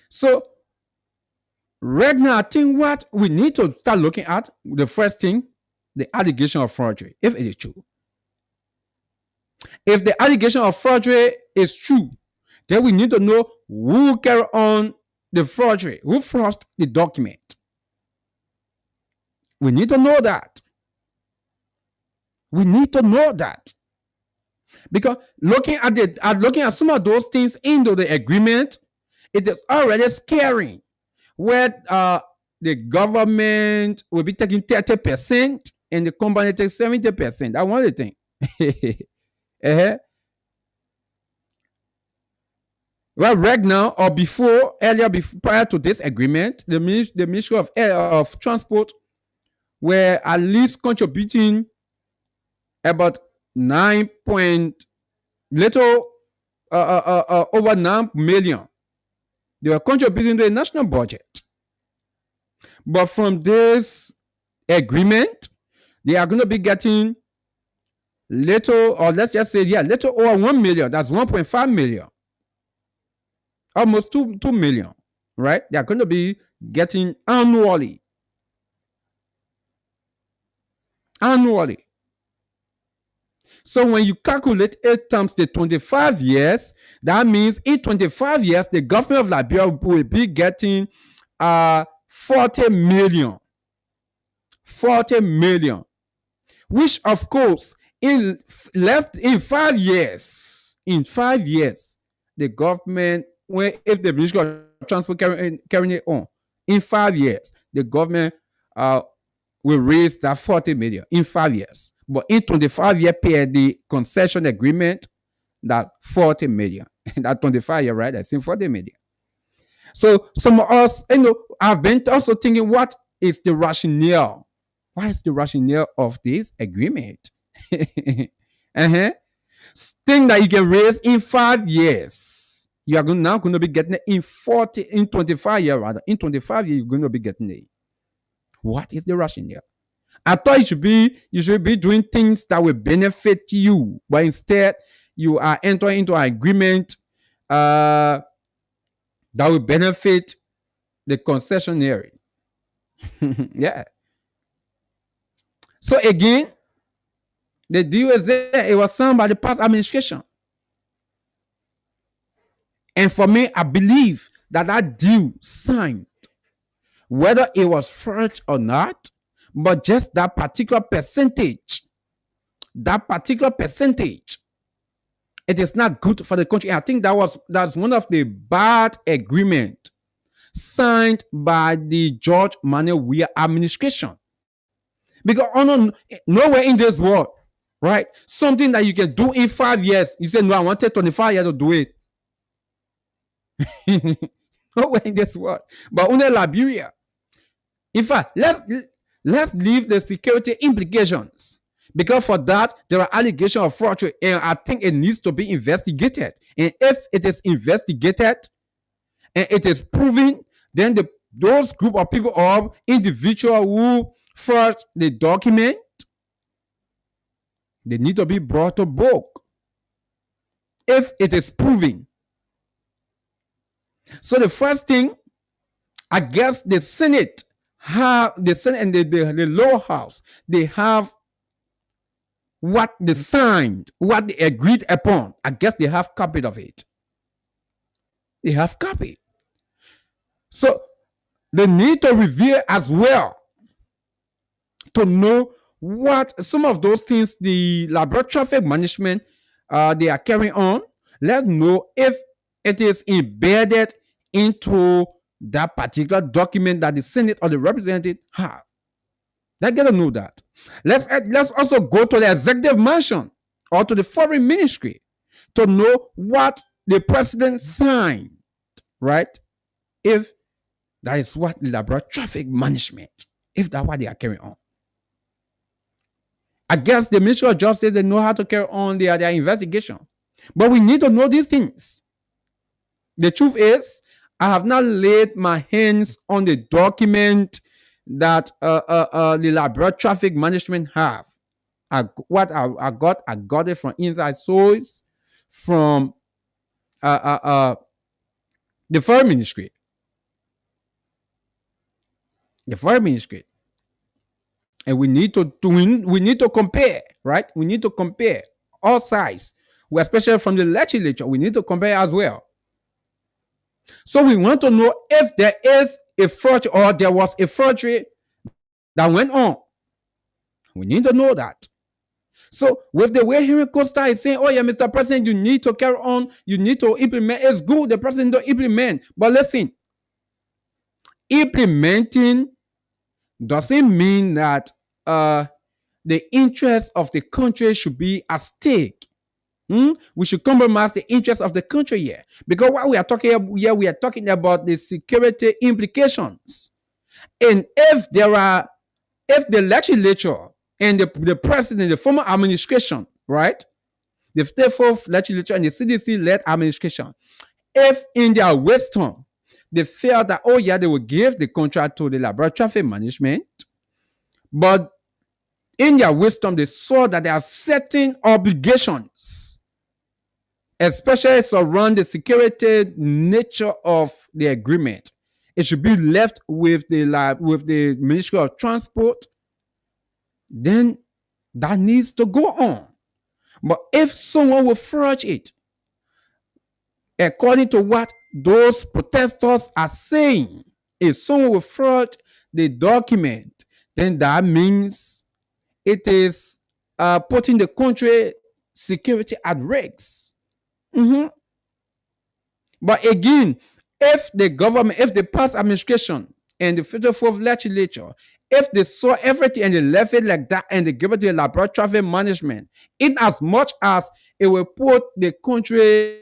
So, right now, I think what we need to start looking at, the first thing, the allegation of forgery, if it is true. If the allegation of forgery is true, then we need to know who carry on the forgery, who forged the document. We need to know that. We need to know that. Because looking at some of those things into the agreement, it is already scary. Where the government will be taking 30% and the company takes 70%. That's one of the things. uh-huh. Well, right now or prior to this agreement, the Ministry of Transport were at least contributing about 9 point little over 9 million. They were contributing to the national budget. But from this agreement, they are going to be getting little, or let's just say, little over 1 million. That's 1.5 million. Almost 2 million, right? They are going to be getting annually. So when you calculate 8 times the 25 years, that means in 25 years, the government of Liberia will be getting 40 million. 40 million. Which, of course, in 5 years, the government, if the Ministry of Transport carrying it on, in 5 years, the government will raise that 40 million in 5 years. But in 25-year period, the concession agreement, that 40 million. That 25-year, right? That's in 40 million. So some of us, I've been also thinking, what is the rationale? What is the rationale of this agreement? uh-huh. Thing that you can raise in 5 years, you are now going to be getting it in 25 years rather. In 25 years, you're going to be getting it. What is the rationale? I thought you should be doing things that will benefit you, but instead you are entering into an agreement that will benefit the concessionary. Yeah. So again, the deal is there. It was signed by the past administration. And for me, I believe that deal signed, whether it was forged or not, but just that particular percentage, it is not good for the country. I think that's one of the bad agreement signed by the George Manuel Weah administration. Because nowhere in this world, right, something that you can do in 5 years, you say, no, I wanted 25 years to do it. Nowhere in this world. But only Liberia. In fact, let's leave the security implications, because for that there are allegations of fraud, and I think it needs to be investigated. And if it is investigated and it is proven, then those group of people or individual who forged the document, they need to be brought to book if it is proven. So the first thing, I guess the Senate and the lower house, they have what they signed, what they agreed upon. I guess they have copy of it. They have copy. So they need to review as well to know what some of those things the Liberia traffic management they are carrying on. Let's know if it is embedded into that particular document that the Senate or the representative have. Let's get to know that. Let's also go to the executive mansion or to the foreign ministry to know what the president signed, right? If that is what Liberia traffic management, if that's what they are carrying on. I guess the Ministry of Justice, they know how to carry on their investigation. But we need to know these things. The truth is, I have not laid my hands on the document that the Liberia traffic management have. I got it from inside source from the foreign ministry. The foreign ministry. And we need to compare, right? We need to compare all sides, especially from the legislature. We need to compare as well. So we want to know if there is a fraud or there was a forgery that went on. We need to know that. So with the way Henry Costa is saying, oh yeah, Mr. President, you need to carry on, you need to implement. It's good the president to implement. But listen, implementing doesn't mean that the interest of the country should be at stake. We should compromise the interest of the country here. Because what we are talking about here, we are talking about the security implications. And if the legislature and the president, the former administration, right? The state legislature and the CDC-led administration, if in their wisdom they felt that, oh yeah, they will give the contract to the laboratory traffic management, but in their wisdom they saw that there are certain obligations, especially around the security nature of the agreement. It should be left with the Ministry of Transport. Then that needs to go on. But if someone will forge it, according to what those protesters are saying, if someone will forge the document, then that means it is putting the country security at risk. But again, if the government, if the past administration and the federal legislature, if they saw everything and they left it like that and they give it to the laboratory traffic management, in as much as it will put the country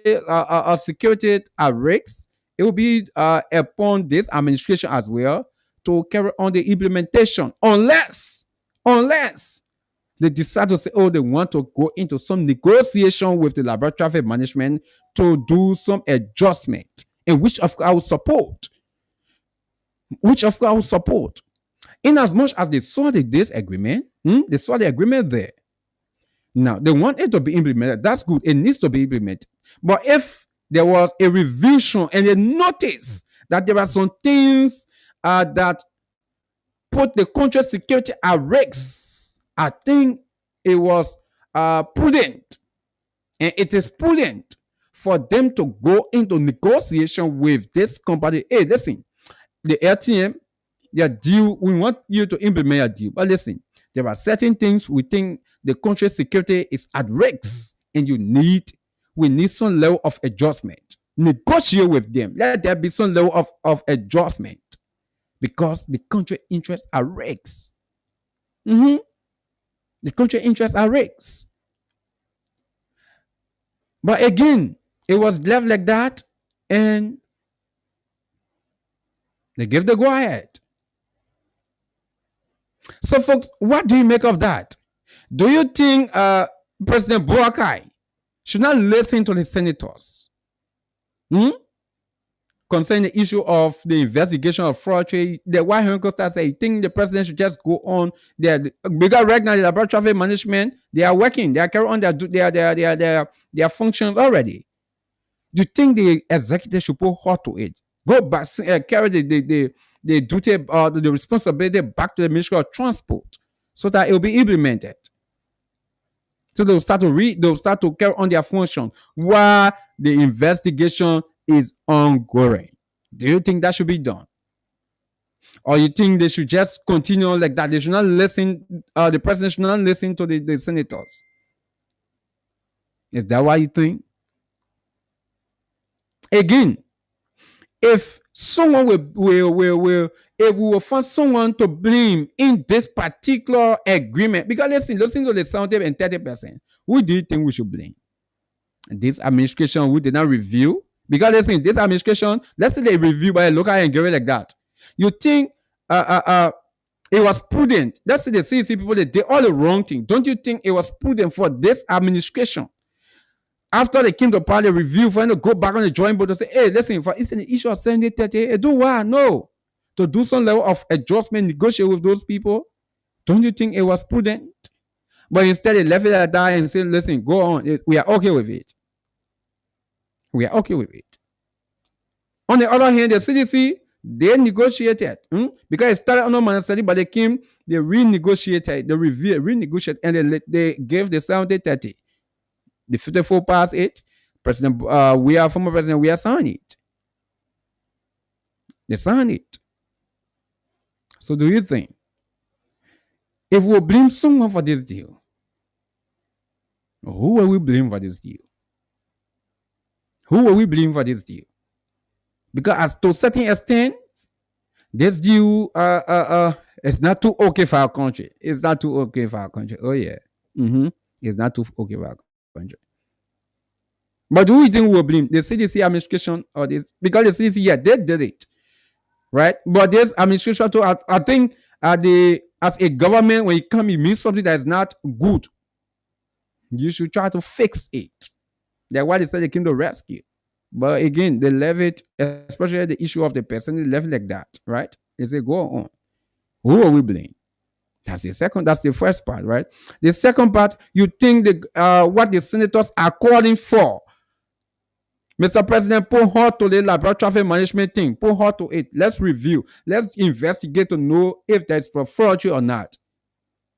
security at risk, it will be upon this administration as well to carry on the implementation, unless they decide to say, oh, they want to go into some negotiation with the laboratory traffic management to do some adjustment, in which of course I will support. In as much as they saw the disagreement, they saw the agreement there. Now they want it to be implemented. That's good. It needs to be implemented. But if there was a revision and a notice that there are some things that put the country security at risk, I think it was prudent, and it is prudent for them to go into negotiation with this company. Hey, listen, the LTM, their deal, we want you to implement a deal. But listen, there are certain things we think the country's security is at risk, and we need some level of adjustment. Negotiate with them. Let there be some level of adjustment, because the country interests are risk. The country interests are risk. But again, it was left like that, and they gave the go ahead. So, folks, what do you make of that? Do you think President Boakai should not listen to the senators concerning the issue of the investigation of fraud? The White House Costa said, "I think the president should just go on there, because right now the laboratory traffic management, they are working, they are carrying on their functions already. Do you think the executive should put halt to it? Go back, carry the duty, the responsibility back to the Ministry of Transport, so that it will be implemented. So they'll start to carry on their function while the investigation is ongoing. Do you think that should be done? Or you think they should just continue like that? They should not listen, the president should not listen to the senators? Is that what you think? Again, if someone if we will find someone to blame in this particular agreement, because listen to the 70 and 30%, who do you think we should blame? This administration who did not review? Because listen, this administration, let's say they review by a local and get it like that. You think it was prudent? Let's say the CDC people, they did all the wrong thing. Don't you think it was prudent for this administration, after they came to power, they review, for them to go back on the drawing board and say, hey, listen, for instance, the issue of 70-30, do what? No. To do some level of adjustment, negotiate with those people? Don't you think it was prudent? But instead, they left it like that and said, listen, go on. We are okay with it. We are okay with it. On the other hand, the CDC, they negotiated because it started on Monday, but they renegotiated, and they gave the 70-30. The 54 passed it. Former president, we are signing it. They signed it. So do you think if we blame someone for this deal, who will we blame for this deal? Who will we blame for this deal? Because as to a certain extent, this deal it's not too okay for our country. It's not too okay for our country. Oh yeah. It's not too okay for our country. But do we think we will blame the CDC administration or this? Because the CDC, yeah, they did it. Right? But this administration too, I think as a government, when it comes, it means something that is not good. You should try to fix it. That's why they said they came to rescue. But again, they left it, especially the issue of the person, they left it like that, right? They say, go on. Who are we blame? That's the first part, right? The second part, you think what the senators are calling for. Mr. President, put her to the laboratory traffic management thing. Put her to it. Let's review. Let's investigate to know if there's fraud or not.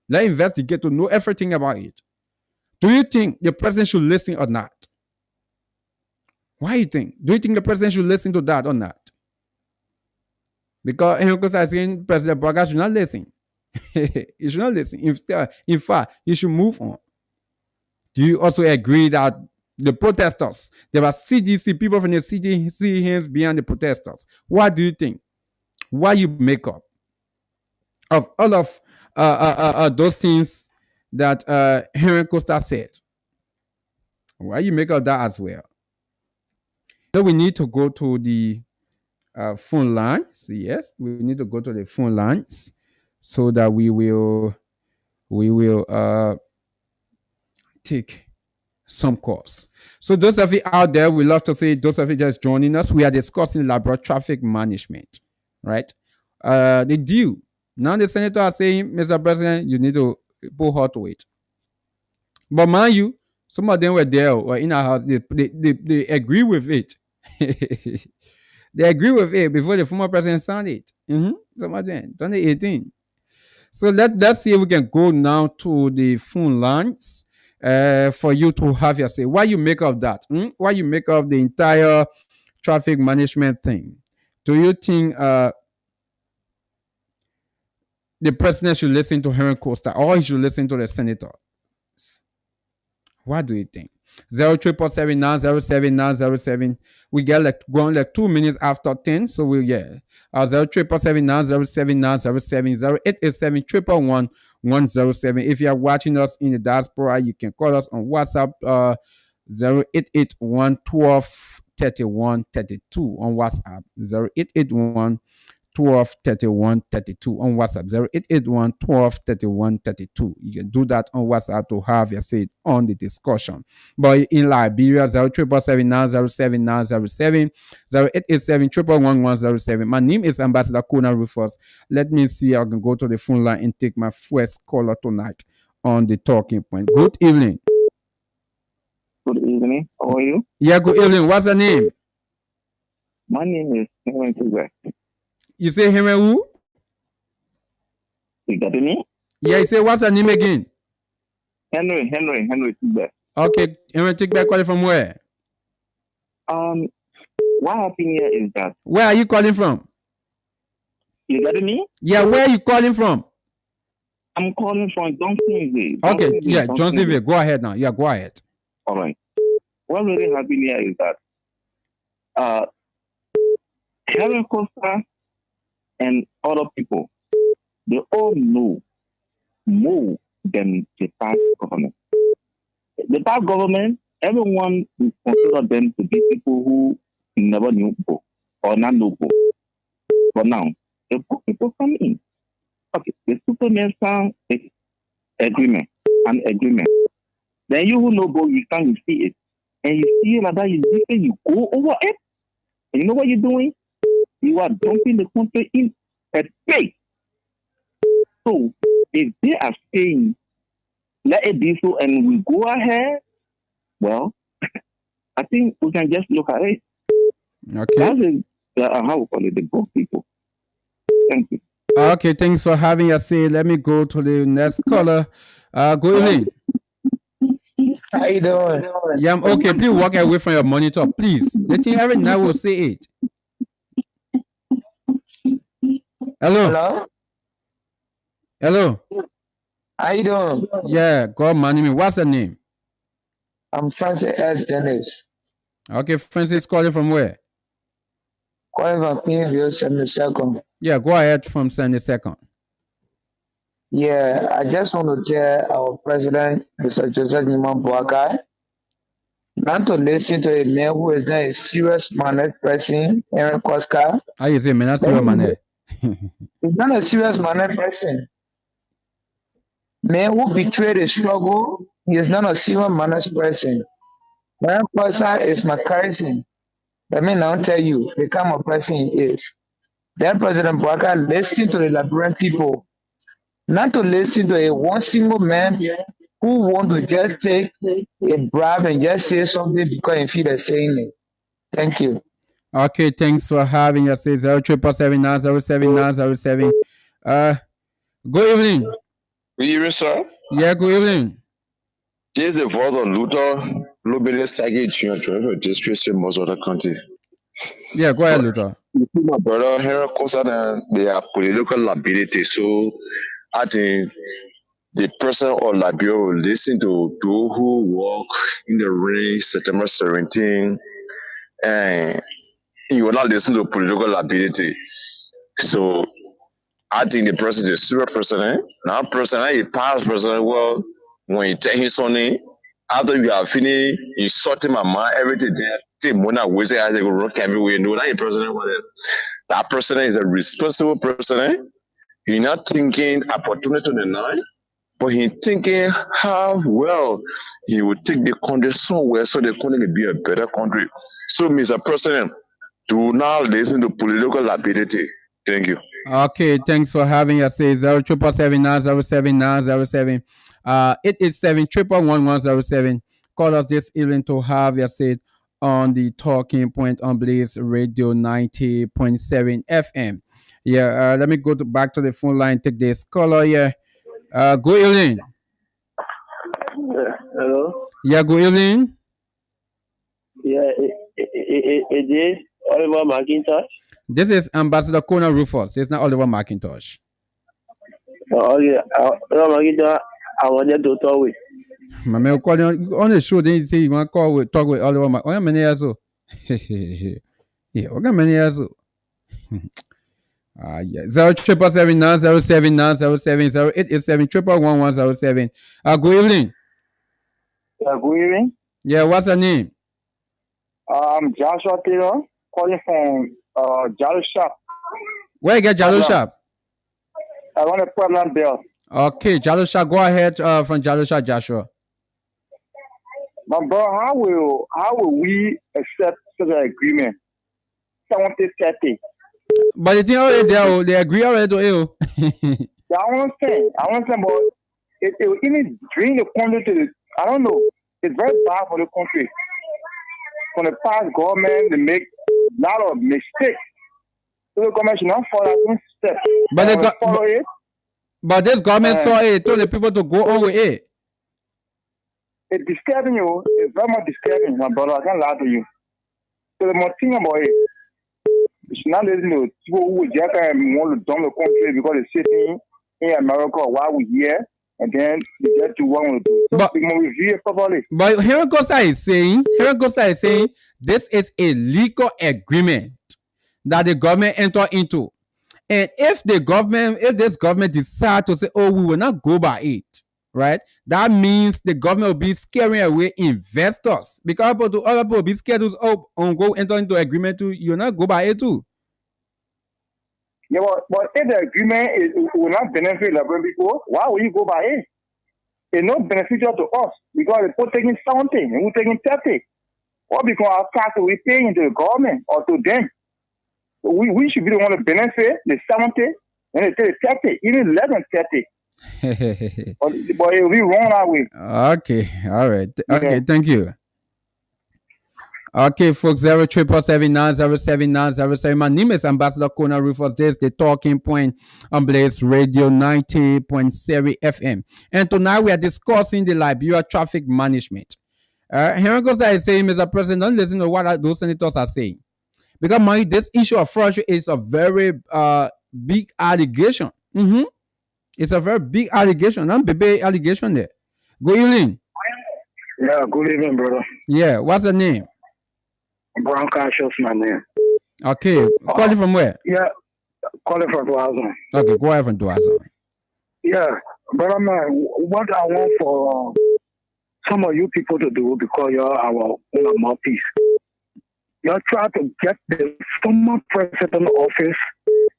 Let's investigate to know everything about it. Do you think the president should listen or not? Why do you think? Do you think the president should listen to that or not? Because I think President Braga should not listen. He should not listen. In fact, he should move on. Do you also agree that the protesters, there were CDC people from the CDC hands behind the protesters? What do you think? What you make up of all of those things that Henry Costa said? Why you make up that as well? So we need to go to the phone lines. Yes, we need to go to the phone lines so that we will take some calls. So those of you out there, we love to say those of you just joining us, we are discussing laboratory traffic management, right? The deal. Now the senator are saying, Mr. President, you need to put her to it. But mind you, some of them were there or in our house. They agree with it. They agree with it before the former president signed it. Some of them, 2018. So let's see if we can go now to the phone lines for you to have your say. Why you make of that? Why you make of the entire traffic management thing? Do you think the president should listen to Henry Costa or he should listen to the senator? What do you think? 0777907. We get going 2 minutes after 10. So we'll get 0777907 0887 If you are watching us in the diaspora, you can call us on WhatsApp 0881123132 on WhatsApp 0881 123132 on WhatsApp 0881 123132. You can do that on WhatsApp to have your say on the discussion. But in Liberia 0777907 0887 My name is Ambassador KONAH RUFUS. Let me see, I can go to the phone line and take my first caller tonight on the talking point. Good evening. Good evening. How are you? Yeah, good evening. What's your name? My name is Henry Tigbe. You say Henry who? You got me? Yeah, you say what's your name again? Henry Tigbe. Okay, Henry Tigbe, calling from where? What happened here is that. Where are you calling from? You got me? Yeah, where are you calling from? I'm calling from Johnsonville. Okay, yeah, Johnsonville. Go ahead now. Yeah, go ahead. All right. What really happened here is that Henry Costa and other people, they all know more than the past government. The past government, everyone consider them to be people who never knew book or not know book. But now, the book people come in. Okay, the Superman sign agreement, an agreement. Then you who know book, you stand, you see it. And you see it like that, you go over it. And you know what you're doing? You are dumping the country in at space. So, if they are saying, let it be so, and we go ahead, well, I think we can just look at it. Okay. That's how we call it, the book people. Thank you. Okay, thanks for having us say. Let me go to the next caller. Good evening. How you doing? Yeah, I'm okay. Please walk away from your monitor, please. The thing every night will say it. Hello. Hello? Hello. How you doing? Yeah, God money me. What's your name? I'm Francis L. Dennis. Okay, Francis calling from where? Calling from Queenville, 72nd. Yeah, go ahead from 72nd. Yeah, I just want to tell our president, Mr. Joseph Newman Boakai, not to listen to a man who is not a serious minded person, Aaron Koska. How you say, man? That's Let your him man. He's not a serious minded person. Man who betrayed the struggle, he is not a serious minded person. Aaron Koska is my cousin. Let me now tell you the kind of person he is. Then President Boakai listened to the Liberian people, not to listen to a one single man who want to just take a bribe and just say something because he feel the saying it. Thank you. Okay, thanks for having us. Say 077907907. Good evening. Good evening, sir. Yeah, good evening. This is the voice of Luther Lobele Sagi Junior for District most of the country. Yeah, go ahead, Luther. You see my brother here concerned their political liability. So I think the person or Liberia will listen to those who walk in the rain September 17 and he will not listen to political liability. So I think the person is a serious president. Now president, a past president, well, when you take his son after you have finished insulting my mind, everything there, take money away, say I go run everywhere. No, that ain't president. That president is a responsible president. He's not thinking opportunity to the nine, but he's thinking how well he will take the country somewhere so the country will be a better country. So, Mr. President, do not listen to political liability. Thank you. Okay, thanks for having us. Say 077907907. 887-11107. Call us this evening to have your say on the Talking Point on Blaze Radio 90.7 FM. Yeah, let me go back to the phone line. Take this caller. Yeah, good evening. Hello. Yeah, good evening. Yeah, it is Oliver McIntosh. This is Ambassador KONAH RUFUS. It's not Oliver McIntosh. Oh yeah, Oliver McIntosh. I wanted to talk with. My man call you on the show. Then you say you want to talk with Oliver McIntosh. Oh, many years old. Yeah, what many years old? Yeah. 0779079070887111107. Good evening. Good evening. Yeah, what's your name? I'm Joshua Taylor, calling from Jalo Shop. Where you get Jalo Shop? I want a Portland Bell. Okay, Jalo Shop. Go ahead from Jalo Shop, Joshua. My bro, how will we accept such an agreement? 70-30. But the thing already there, they agree already to you. Yeah, I understand, but it will even bring the country to the, I don't know. It's very bad for the country. From the past government, they make a lot of mistakes. So the government should not follow that step. But this government saw it, told the people to go on with it. It's disturbing you. It's very much disturbing, my brother. I can't lie to you. So the more thing about it, you should not listen to people who just want to dump the country because they're sitting in America while we're here, and then they get to what we do. So we must review it properly. But Henry Costa is saying, this is a legal agreement that the government entered into. And if this government decide to say, oh, we will not go by it, right? That means the government will be scaring away investors because other people will be scared to go enter into agreement to you not go by it too. Yeah, but if the agreement will not benefit the people, why will you go by it? It's not beneficial to us because they're taking something and we're taking 30. Or because our tax we pay into the government or to them. We should be the one to benefit the 70 and they take 30, even less than 30. but it will be wrong that way. Okay, all right. Okay, thank you. Okay, folks, 07779077907. My name is Ambassador KONAH RUFUS. This is the Talking Point on Blaze Radio 90.7 FM. And tonight we are discussing the Liberia traffic management. Here goes that is saying, Mr. President, don't listen to what those senators are saying. Because this issue of fraud is a very big allegation. It's a very big allegation. I'm baby allegation there. Good evening. Yeah, good evening, brother. Yeah, what's the name? Brown Cassius, my name. Okay, calling from where? Yeah, calling from Duazon. Okay, go ahead from Duazon. Yeah, brother, man, what I want for some of you people to do, because you're our own mouthpiece, you're trying to get the former president office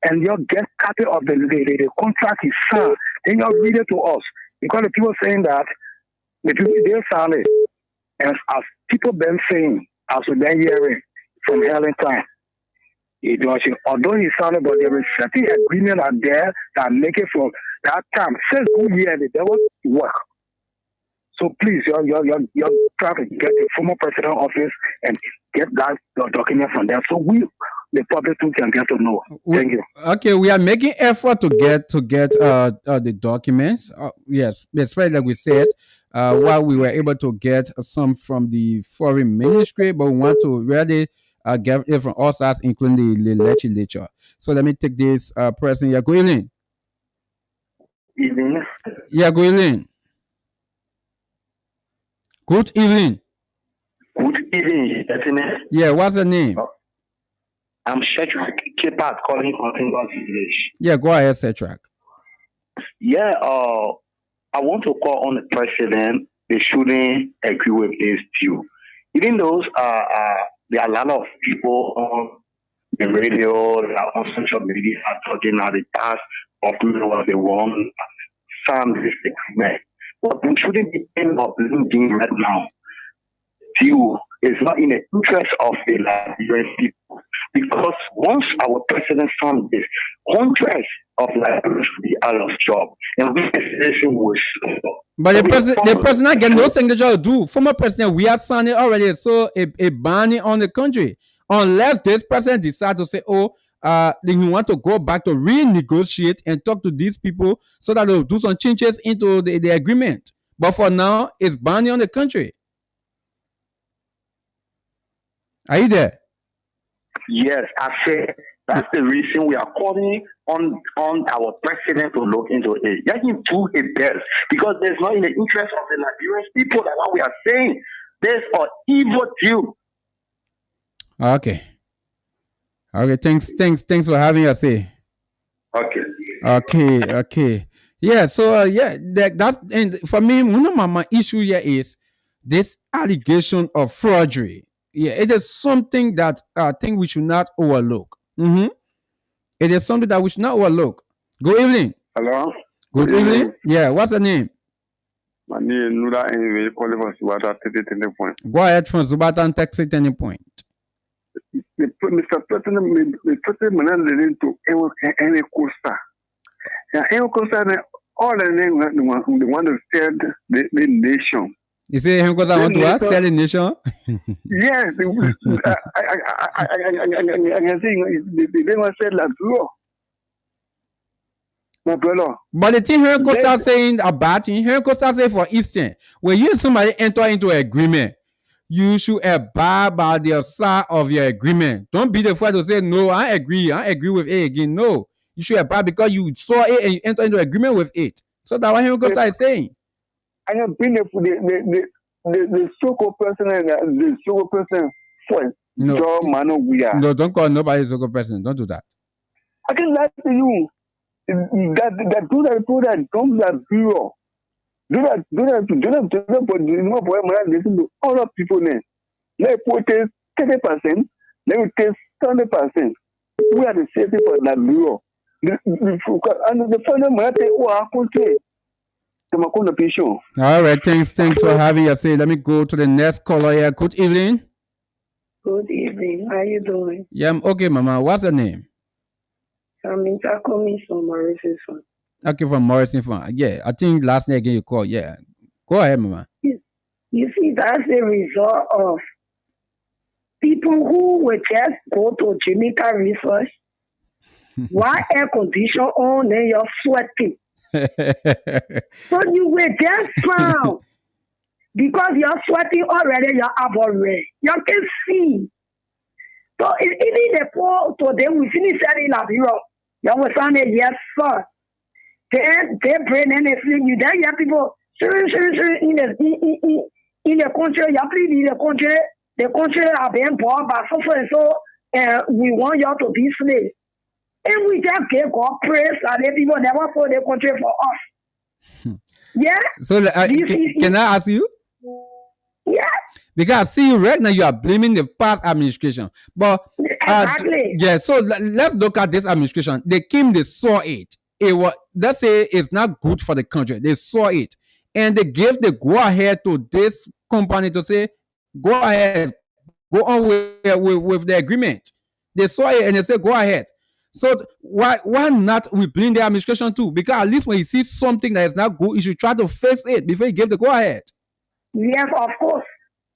and you get copy of the contract he signed. Then you read it to us, because the people saying that the people they signed it, and as people been saying, as we've been hearing from Helen time, although he signed it, but there is certain agreement out there that make it from that time 6 good years the devil work. So please, you're trying to get the former president office and get that document from them, so we, the public too, can get to know. Thank you. Okay, we are making effort to get the documents. Yes, especially like we said, while we were able to get some from the foreign ministry, but we want to really get it from all sides, including the legislature. So let me take this person. Yeah, go in. Evening. Yeah, go in. Good evening. Good evening, gentlemen. Yeah, what's the name? I'm Shedrack Kipat calling from English Village. Yeah, go ahead, Shedrack. Yeah, I want to call on the president. They shouldn't agree with this view. Even those there are a lot of people on the radio, on social media talking about the past of what they want, some this agreement. But we shouldn't be end up losing right now. View is not in the interest of the Liberian people, because once our president found this, hundreds of Liberians will be out of job, and this situation will stop. But the president get no signature to do. Former president, we are signing already, so a banning on the country, unless this president decide to say, then we want to go back to renegotiate and talk to these people so that they'll do some changes into the agreement. But for now, it's banning on the country. Are you there? Yes, I said that's the reason we are calling on our president to look into it. Let him do his best, because there's not in the interest of the Nigerian people that what we are saying. There's an evil deal. Okay. Thanks for having us here. Okay. Yeah. So that's, and for me, one of my issue here is this allegation of forgery. Yeah, it is something that I think we should not overlook. It is something that we should not overlook. Good evening. Hello. Good evening. Yeah, what's the name? My name is Nuda, and we call it from Zubata, Turning Point. Go ahead from Zubata and Texas Turning Point. Mr. President, the president is leading to any coaster. And any coaster, all the names, the one that said the nation. You say he goes on to sell the nation? Yes, I can see they want to say like law. My brother. But the thing here could start saying a bad thing. Here could start saying, for instance, when you and somebody enter into an agreement, you should abide by the side of your agreement. Don't be the first to say, no, I agree with it again. No, you should abide because you saw it and you enter into agreement with it. So that's what he could start saying. I have been the so-called person and the so-called person for No, don't call nobody so-called person. Don't do that. I can lie to you. That do that people that come that bureau. Do that, but you know, boy, man, listen to all the people there. Let put 30%, let me take 70%. We are the same for that bureau. And the final man, I country. All right, thanks for having us. Let me go to the next caller here. Good evening. Good evening. How you doing? Yeah, I'm okay, Mama. What's your name? I'm Intakomi from Morrison Farm. Okay, from Morrison Farm. Yeah, I think last night again you called. Yeah, go ahead, Mama. You see, that's the result of people who will just go to Jamaica research. Why air condition on, then you're sweating. So you will just drown because you're sweating already, you're already. You can see. So even the poor today we finish selling Labiro. You will sign it, yes, sir. Then they bring in the thing. You then you have people in the country. You have to in the country. The country are being bought by so and so, and we want you to be slaves. And we just give God praise, and then people never for the country for us. Yeah. So can I ask you? Yeah. Because I see you right now, you are blaming the past administration. But exactly. Yeah, so let's look at this administration. They came, they saw it. It was, let's say it's not good for the country. They saw it. And they gave the go ahead to this company to say, go ahead, go on with the agreement. They saw it and they said, go ahead. So why not we blame the administration too? Because at least when you see something that is not good, you should try to fix it before you give the go ahead. Yes, of course.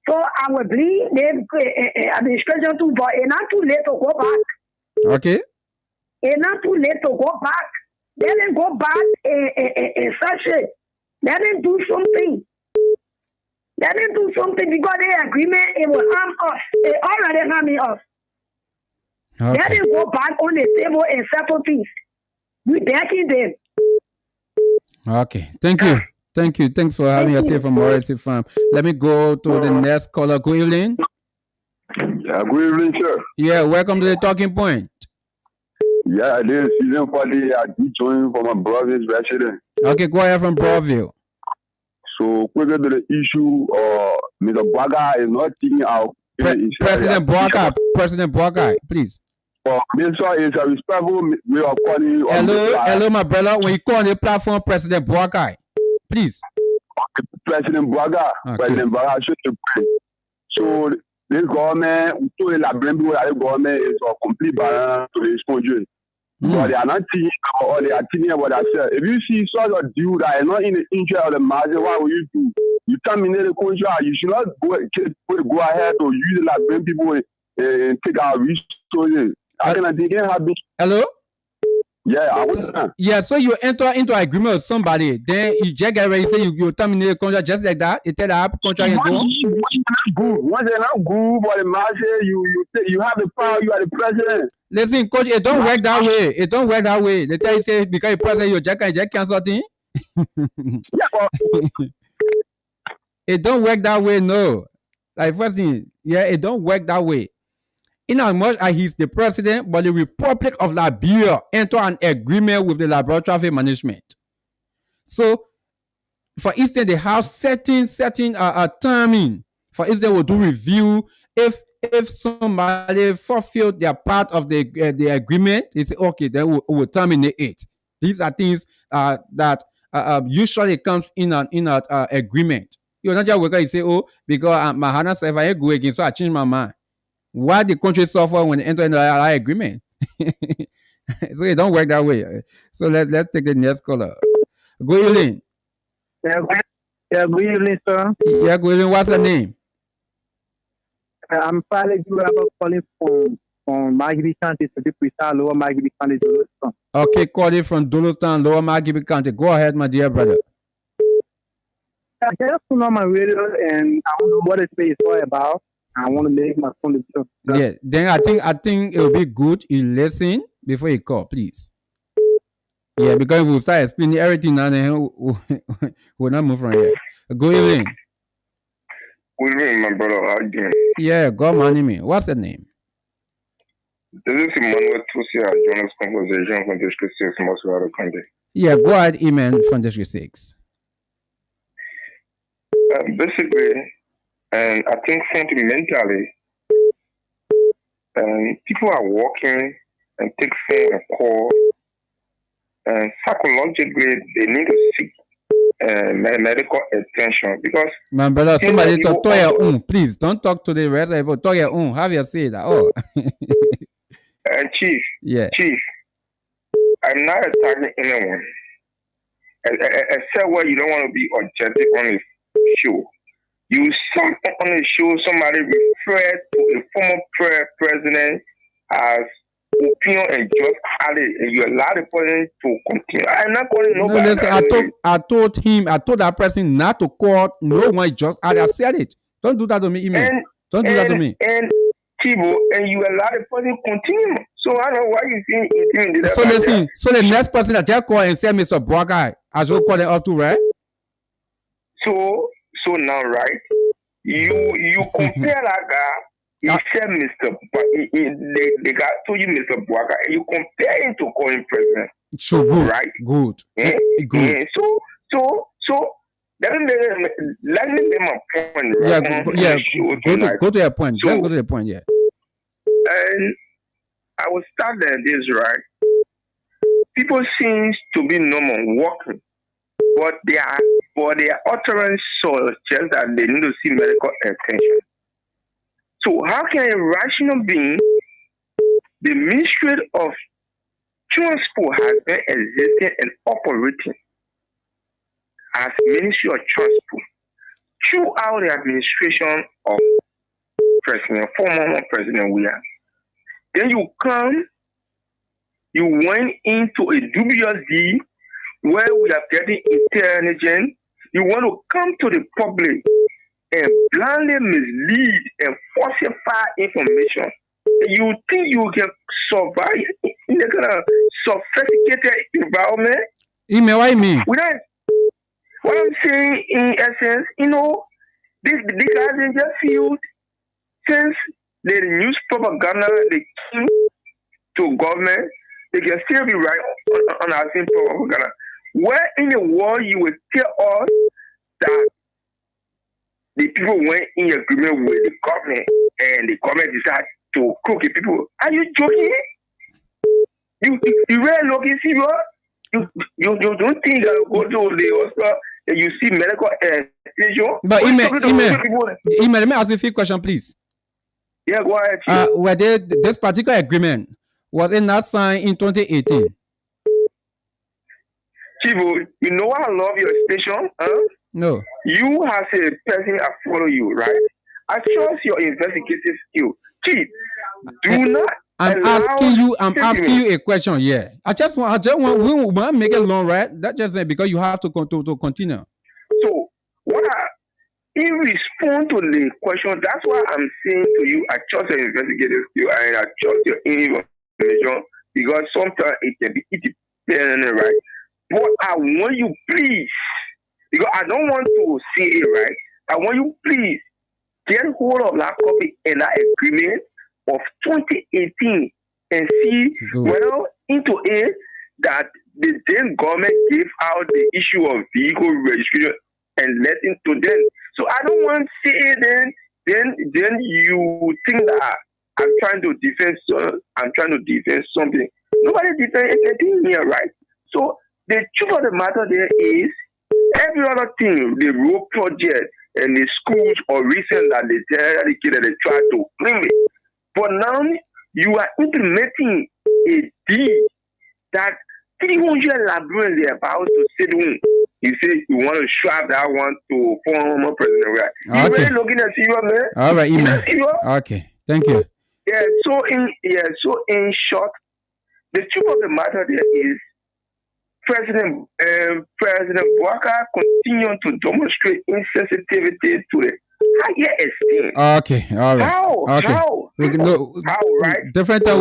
So I will blame the administration too, but it's not too late to go back. Okay. It's not too late to go back. Let them go back and search it. Let them do something. Let them do something because the agreement, it will harm us. It already harming us. Okay. Let them go back on the table and settle things. We backing them. Okay. Thank you. Thank you. Thanks for having us here from RSC Farm. Let me go to the next caller. Good evening. Yeah, good evening, sir. Yeah, welcome to the talking point. Yeah, this is season 40. I did join from my brother's resident. Okay, go ahead from Broadville. So, quicker to the issue, Mr. Baga is not taking out. President Boakai, please. Mr. is a respectful way of calling. Hello, my brother. When you call on the platform, President Boakai, please. President Baga, Okay. President Baga should pray. So, this government, the government is a complete balance to this country. But they are not teaching or they are teaching about themselves. If you see sort of deal that is not in the interest of the masses, what will you do? You terminate the contract. You should not go ahead to use it like bring people and take our resources. How can I think it happen? Hello? Yeah, I was. Yeah, so you enter into agreement with somebody, then you just get ready, say you terminate the contract just like that. You tell that contract is gone. Once they're not good for the masses, you have the power, you are the president. Listen, coach, it don't work that way. It don't work that way. They tell you say because you president, you just cancel thing. It don't work that way, no. Like first thing, yeah, it don't work that way. In as much as he's the president, but the Republic of Liberia enter an agreement with the Liberia Traffic Management. So, for instance, they have certain timing. For instance, we'll do review. If somebody fulfilled their part of the agreement, they say, okay, then we'll terminate it. These are things that usually comes in an agreement. You're not just working, you say, oh, because my hand said if I go again, so I change my mind. Why the country suffer when they enter into an agreement? So it don't work that way. So let's take the next caller. Good evening. Yeah, good evening, sir. Yeah, good evening. What's the name? I'm calling from Margibi County, to be precise, Lower Margibi County, Dolostown. Okay, calling from Dolostown, Lower Margibi County. Go ahead, my dear brother. I just put on my radio and I don't know what it is all about. I want to make my phone. Yeah, then I think it will be good you listen before you call, please. Yeah, because we'll start explaining everything now, then we'll not move from here. Good evening. Good evening, my brother. How you doing? Yeah, God money me. What's the name? This is Emmanuel Tusi. I join this conversation from District 6, Moswara County. Yeah, go ahead, email from District 6. Basically, and I think sentimentally, people are walking and take phone and call, and psychologically they need to seek medical attention because my brother, somebody talk to your own. Please don't talk to the rest of people. Talk your own. Have you say that? Oh, Chief. Yeah. Chief. I'm not attacking anyone, except where you don't want to be objective on the show. You saw on the show somebody referred to a former president as opinion and just added, and you allow the person to continue. I'm not calling nobody. No, listen, I told that person not to call no one just added. I said it. Don't do that to me, email. Don't do that to me. And Tibo, and you allow the person continue. So I don't know why you feel intimidated. So listen, so the next person that just call and say Mr. Boakai, I should call them up to, right? So now, right? You compare that guy. He said Mr. The guy told you Mr. Boakai, and you compare him to call him president. So good, right? Good. Good. So let me make my point. Right? Go to your point. So, Just go to the point. Yeah. And I will start like this, right? People seems to be normal walking, but their utterance suggests that they need to see medical attention. So how can a rational being, the Ministry of Transport has been existing and operating as Ministry of Transport throughout the administration of former President Williams. Then you went into a dubious deal where we are getting intelligence. You want to come to the public and blindly mislead and falsify information. You think you can survive in a kind of sophisticated environment? What you mean? What I'm saying in essence, these guys in just field, since the news propaganda they came to government, they can still be right on our same propaganda. Where in the world you will tell us that the people went in agreement with the government and the government decided to cook the people? Are you joking? You really looking serious? You don't think that you go to the hospital and you see medical attention? But email, let me ask you a few questions, please. Yeah, go ahead. Were this particular agreement, was it not signed in 2018? Chivo, you know I love your station, huh? No. You as a person I follow you, right? I trust your investigative skill. Chief, do not. I'm asking you a question. Yeah, I just want we want to make it long, right? That's just because you have to continue. So in response to the question, that's why I'm saying to you, I trust your investigative skill and I trust your information because sometimes it can be independent, right? But I want you, please, because I don't want to say it, right? I want you, please, get hold of that copy and that agreement of 2018 and see well into it that the then government gave out the issue of vehicle registration and letting to them. So I don't want to say it then you think that I'm trying to defend something. Nobody defends anything here, right? So the truth of the matter there is every other thing, the road project and the schools or recent that they dedicated, they try to claim it. But now you are implementing a deal that 300 librarians are about to sit on. You say you want to strap that one to former president. Right? You really looking at you, man? All right, email. Okay, thank you. Yeah. So in short, the truth of the matter there is President Boakai continued to demonstrate insensitivity to the higher extent. Okay, all right. How? How, right? Different time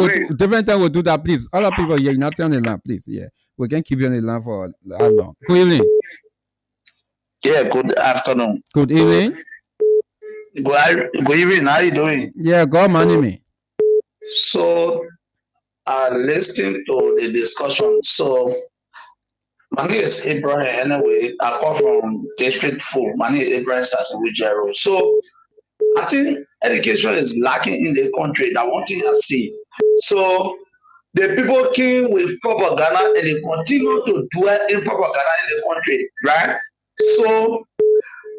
we'll do that, please. Other people, you're not on the line, please. Yeah, we can keep you on the line for how long? Good evening. Yeah, good afternoon. Good evening. Good evening. How you doing? Yeah, God money me. So, listening to the discussion. So, my name is Abraham. Anyway, I come from District 4. My name is Abraham Sassawujero. So, I think education is lacking in the country. That one thing I see. So, the people came with propaganda and they continue to dwell in propaganda in the country, right? So,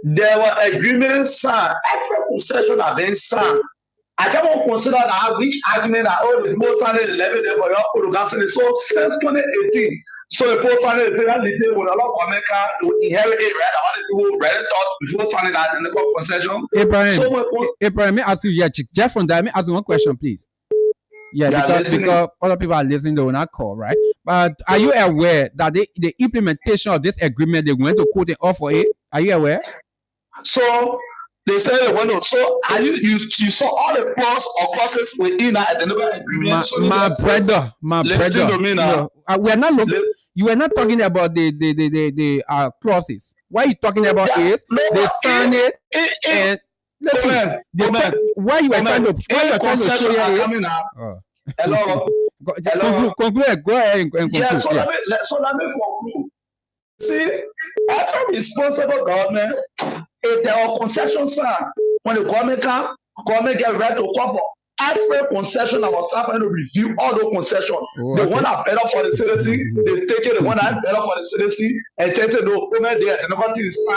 there were agreements signed. Every concession have been signed. I don't consider that which argument that the people signed 11 days for your council. So, since 2018, so the post signing say that they say when a lot of America inherit it, right? I want people read thought before signing that in the concession. Abraham, may I ask you, Jeff from that, may I ask you one question, please? Yeah, because other people are listening, they will not call, right? But are you aware that the implementation of this agreement, they went to court and offer it? Are you aware? So They say they want to. So are you saw all the clauses within that the never agreement? My listen brother. to me now. No, we are not looking. You are not talking about the clauses. What you talking about is they sign it and listen. Why you are trying to show here is Hello. conclude. Go ahead and conclude. Yeah, so let me conclude. See, every responsible government, if there are concessions, when the government get right to cover every concession that was happening to review all those concessions. The one that better for the citizen, they take it, the one that better for the citizen, and take it, no, government there, and nothing is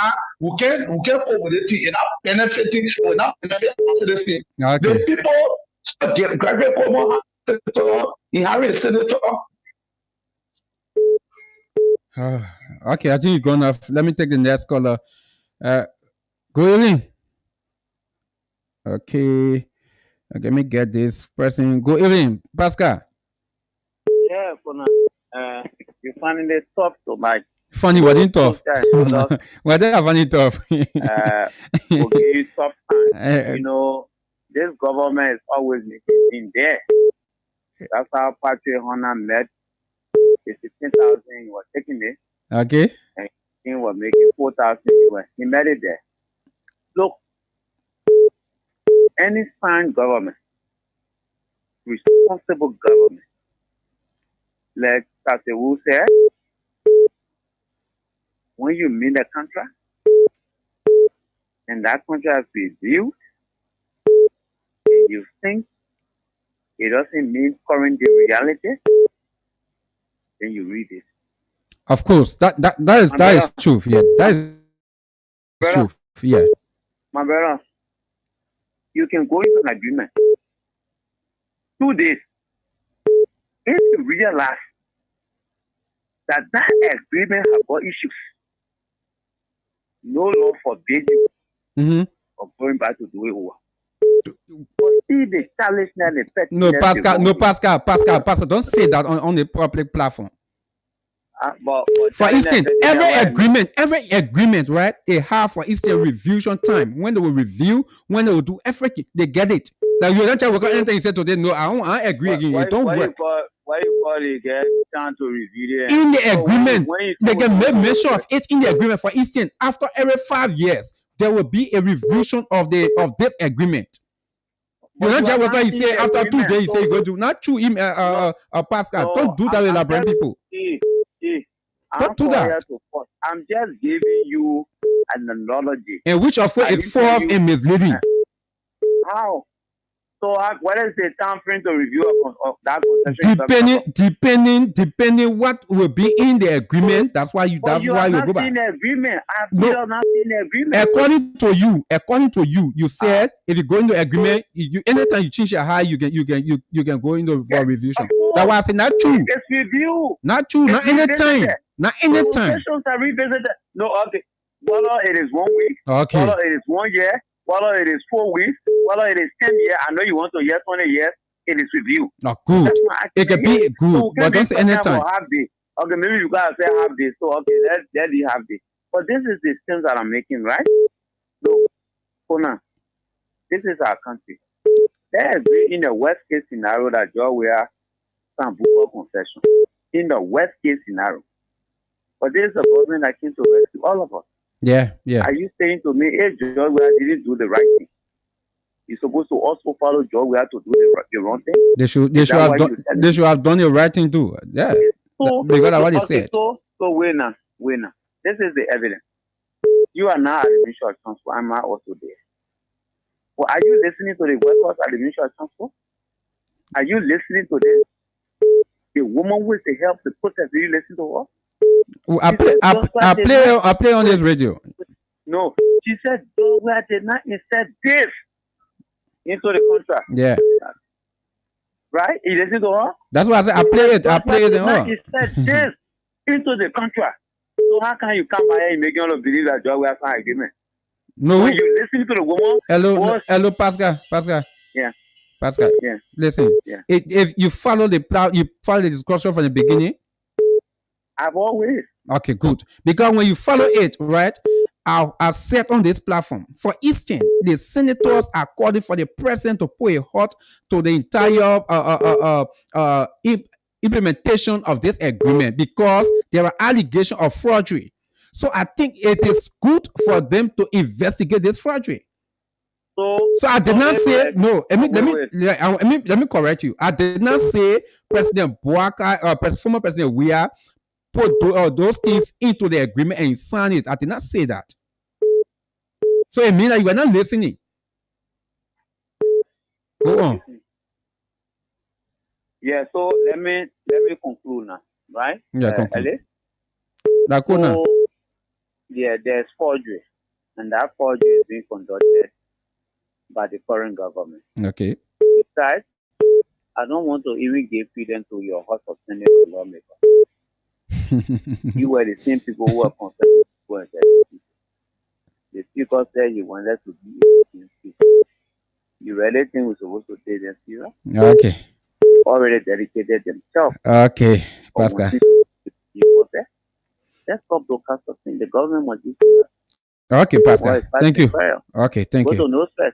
we can't cope with it, and not benefiting, we're not benefiting the citizen. The people get graduate common senator, inherit senator. Okay, I think you're gone off. Let me take the next caller. Go in. Okay, let me get this person. Go in, Pascal. Yeah, you finding it tough to like. Funny, what ain't tough? What they are funny tough? We'll give you tough time. You know, this government is always in there. That's how Patrick Honor met. The 16,000 he was taking it. Okay. And he was making 4,000 US. He met it there. Look, any fine government, responsible government, like Tasewu said, when you meet a contract and that contract is reviewed, and you think it doesn't meet current reality, then you read it. Of course, that is truth. Yeah, that is truth. Yeah. My brother, you can go into an agreement. 2 days. If you realize that agreement has got issues, no law forbid you from going back to do it over. But if the establishment Pascal, don't say that on the public platform. But for instance, every agreement, right? They have, for instance, revision time. When they will review, when they will do everything, they get it. Like you don't tell what anything you said today. No, I agree again. It don't work. Why you call it get time to review it? In the agreement, they can make mention of it in the agreement. For instance, after every 5 years, there will be a revision of this agreement. You don't tell what you say after 2 days. You say you go to not true. Pascal, don't do that with Labrador people. Don't do that. I'm just giving you an analogy. And which of it is false and misleading? How? So what is the time frame to review of that concession? Depending what will be in the agreement. That's why you go back. You have not seen the agreement. I have not seen the agreement. According to you, you said if you go into agreement, you anytime you change your high, you can go into for revision. That's why I say not true. It's review. Not true. Not anytime. Not anytime. Concessions are revisited. No, okay. Whether it is 1 week, okay. Whether it is 1 year, whether it is 4 weeks, whether it is 10 years. I know you want to hear 20 years. It is review. No, good. It can be good, so but don't say anytime. Okay, maybe you gotta say half day. So okay, let you have this. But this is the things that I'm making, right? So, KONAH, this is our country. There is in the worst case scenario that George will some book concession. In the worst case scenario. But there is a government that came to rescue all of us. Yeah. Are you saying to me, hey, George, we didn't do the right thing? You're supposed to also follow George. We have to do the wrong thing. They should have done the right thing too. Yeah. So, because of what they said. So wait now. This is the evidence. You are now at the Ministry of Transport. I'm not also there. Well, are you listening to the workers at the Ministry of Transport? Are you listening to this? The woman with the help to protest. Do you listen to her? I play on this radio. No, she said, "Don't wear the night." Instead, this into the contract. Yeah. Right? You listen to her. That's why I said I play it. She said this into the contract. So how can you come by here and make you all believe that George will sign agreement? No. When you listen to the woman. Hello, Pascal. Yeah. Pascal. Yeah. Listen. Yeah. If you follow the discussion from the beginning. I've always. Okay, good. Because when you follow it, right, are set on this platform. For instance, the senators are calling for the president to put a halt to the entire implementation of this agreement because there are allegations of forgery. So I think it is good for them to investigate this forgery. So I did not say no. Let me correct you. I did not say President Boaka, former President Weah, put those things into the agreement and sign it. I did not say that. So it means that you are not listening. Go on. Yeah. So let me conclude now, right? Yeah, conclude. So, yeah, there's forgery, and that forgery is being conducted by the current government. Okay. Besides, I don't want to even give credence to your House of Senate lawmakers. You were the same people who were concerned with the speaker said he wanted to be a speaker. You really think we're supposed to take them serious? Okay. Already dedicated themselves. Okay, Pascal. Let's stop broadcasting. The government must be serious. Okay, Pascal. Thank you. Okay, thank you. Go to no stress.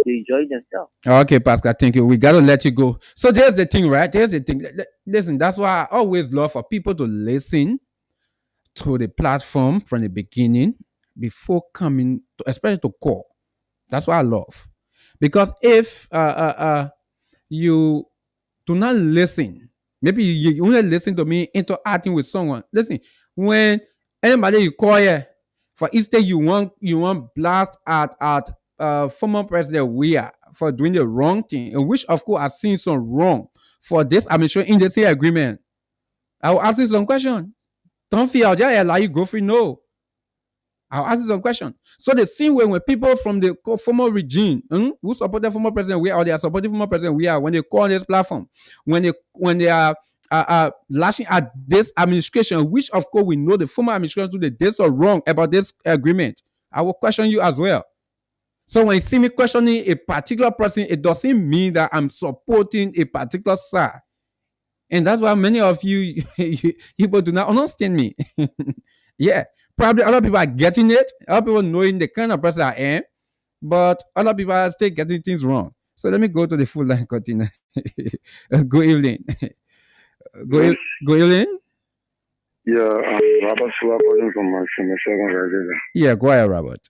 They enjoy themselves. Okay, Pascal, thank you. We got to let you go. So there's the thing, right? There's the thing. Listen, that's why I always love for people to listen to the platform from the beginning before coming, to, especially to call. That's what I love. Because if you do not listen, maybe you only listen to me interacting with someone. Listen, when anybody you call here, for instance, you want blast at former President Weah for doing the wrong thing, in which of course I've seen some wrong for this administration in the same agreement. I will ask you some question. Don't feel I'll just allow you go free. No. I'll ask you some question. So the same way when people from the former regime who supported former President Weah or they are supporting former President Weah, when they call on this platform, when they are lashing at this administration, which of course we know the former administration did this or wrong about this agreement, I will question you as well. So when you see me questioning a particular person, it doesn't mean that I'm supporting a particular side. And that's why many of you people do not understand me. Yeah. Probably other people are getting it. Other people knowing the kind of person I am. But other people are still getting things wrong. So let me go to the full line continue. Good evening. Good evening. Yeah, Robert Sula calling from my second. Yeah, go ahead, Robert.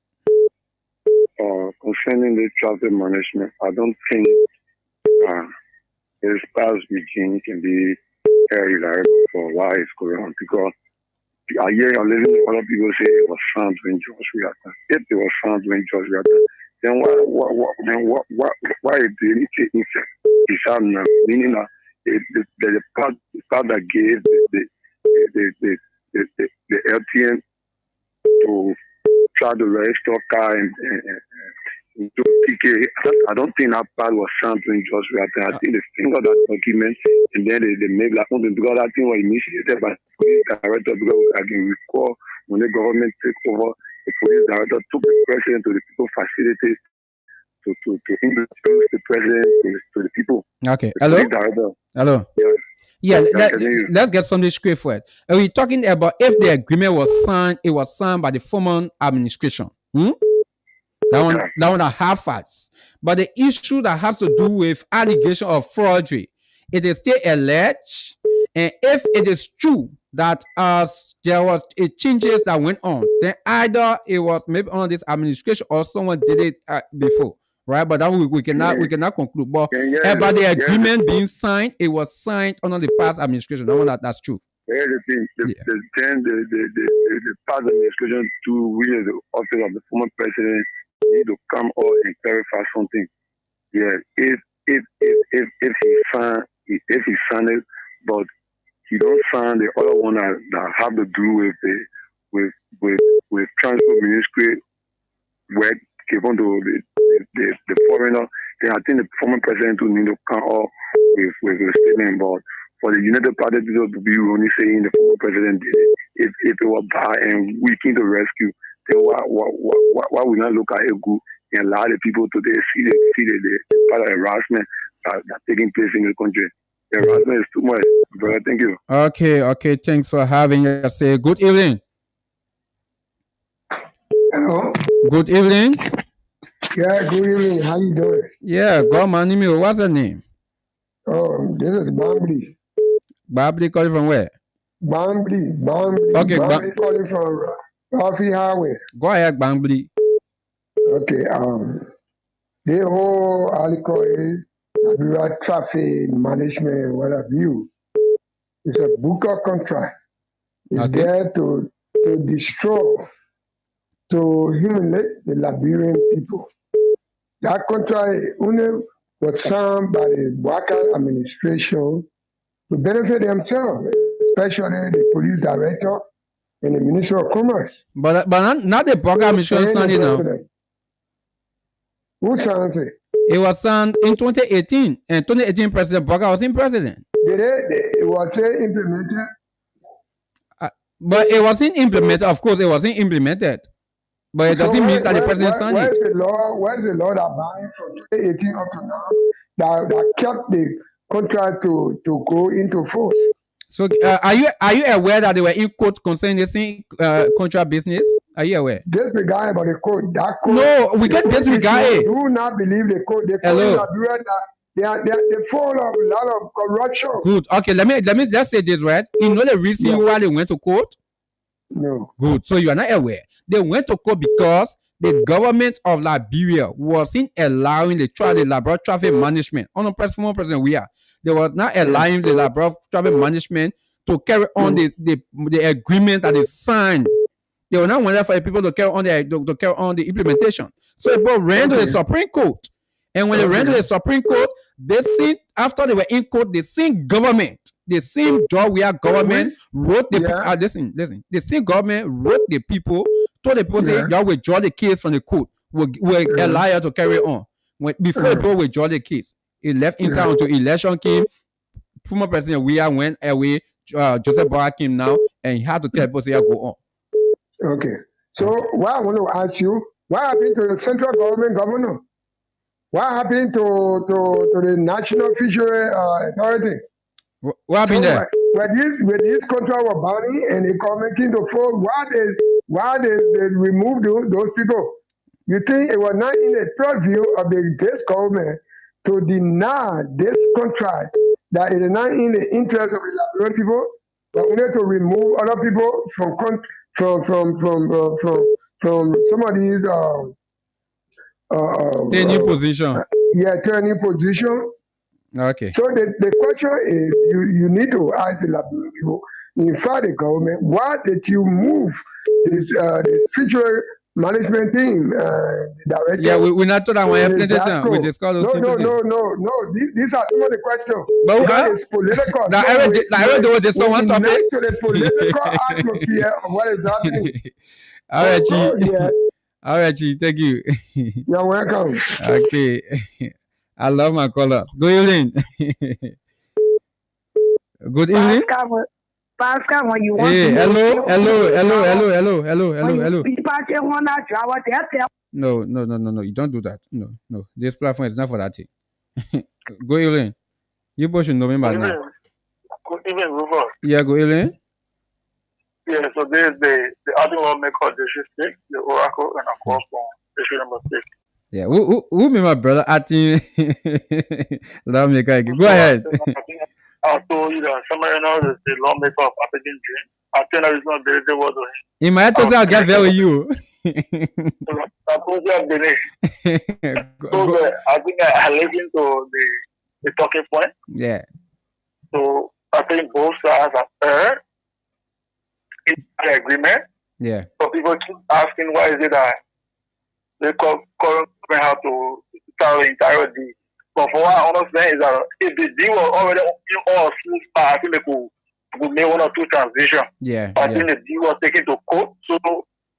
Concerning the traffic management, I don't think the spouse regime can be reliable for why it's going on, because I hear you're living other people say it was found when George reacted. If it was found when George reacted, then why did it take effect? It's out now, meaning that the part that gave the LTN to try to register car and to PK. I don't think that part was found when George reacted. I think they fingered that document and then they made like something, because that thing was initiated by the police director, because I can recall when the government took over, the police director took the president to the people facilities to introduce the president to the people. Okay. Hello? Hello? Yeah, let's get something straight for it. Are we talking about if the agreement was signed, it was signed by the former administration? That one are half facts. But the issue that has to do with allegation of forgery, it is still alleged. And if it is true that there was changes that went on, then either it was maybe on this administration or someone did it before, right? But that we cannot conclude. But about the agreement being signed, it was signed under the past administration. That's true. Here's the thing: the past administration to really the office of the former president need to come out and clarify something. Yeah, if he signed it, but he don't sign the other one that have to do with transport ministry work given to the foreigner, then I think the former president will need to come out with a statement. But for the United Party people to be only saying the former president did it, if it was bad and we came to rescue, then why we not look at it good and allow the people to see the part of harassment that's taking place in the country. The harassment is too much, brother. Thank you. Okay. Thanks for having us. Say good evening. Hello. Good evening. Yeah, good evening. How you doing? Yeah, God my name. What's your name? Oh, this is Bambly. Babli calling from where? Bambly. Okay, Bambly calling from Coffee Highway. go ahead, Bambli. Okay, the whole article is traffic management, what have you. It's a Booker contract. It's Okay. there to destroy, to humiliate the Liberian people. That contract only was signed by the Waka administration to benefit themselves, especially the police director and the Minister of Commerce. But not the program mission signed it now. Who signed it? It was signed in 2018, and 2018 President Boga was in president. It was implemented? But it wasn't implemented. Of course, it wasn't implemented. But it doesn't mean that the president signed it. Where's the law that banned from 2018 up to now that kept the contract to go into force? So are you aware that they were in court concerning the same contract business? Are you aware? Disregard about the code. That code. No, we can disregard it. Do not believe the code. The code in Liberia they full of a lot of corruption. Good. Okay, let's say this, right? You know the reason why they went to court? No. Good. So you are not aware. They went to court because the government of Liberia wasn't allowing the Liberia traffic management. On the president we are. They was not allowing the Liberia traffic management to carry on the agreement that they signed. They were not wanting for the people to carry on the implementation. So they both ran to the Supreme Court. And when they ran to the Supreme Court, they seen after they were in court, the same government, the same job where government wrote the listen. The same government wrote the people, told the people say y'all withdraw the case from the court. We'll allow you to carry on. Before the people withdraw the case, it left inside until election came. Former President Weah went away. Joseph Boa came now, and he had to tell people say go on. Okay. So what I want to ask you, what happened to the central government governor? What happened to the National Fishery Authority? What happened there? When this contract was banning and the government came to fold, why they removed those people? You think it was not in the purview of this government to deny this contract, that it is not in the interest of the Liberian people, but only to remove other people from some of these turning position. Turning position. Okay. So the question is, you need to ask the Liberian people, in fact, the government, why did you move this future management team? Director? Yeah, we're not told that one plenty time. We discussed those No. These are some of the questions. But it's political. I don't know this one topic. To the political atmosphere of what is happening. All right, G. All right, G. Thank you. You're welcome. Okay. I love my colors. Good evening. Good evening. Pascal, when you want hey, to hello. No. You don't do that. No. This platform is not for that thing. Go evening. You both should know me by now. Good evening, Rufus. Yeah, go evening. Yeah, so this is the other lawmaker, the Oracle, and of course, issue number 6. Yeah, who be my brother? I think lawmaker. Go ahead. I told you that somebody knows the lawmaker of African Dream. I think that is not the word of him. In my head, I'll get there with you. I told you Benin. So I think I listened to the talking point. Yeah. So I think both sides have heard in the agreement. Yeah. So people keep asking why is it that the current government have to tell the entire deal. But for what I understand is that if the deal was already in all smooth path, I think they could make 1 or 2 transitions. Yeah. I think the deal was taken to court, so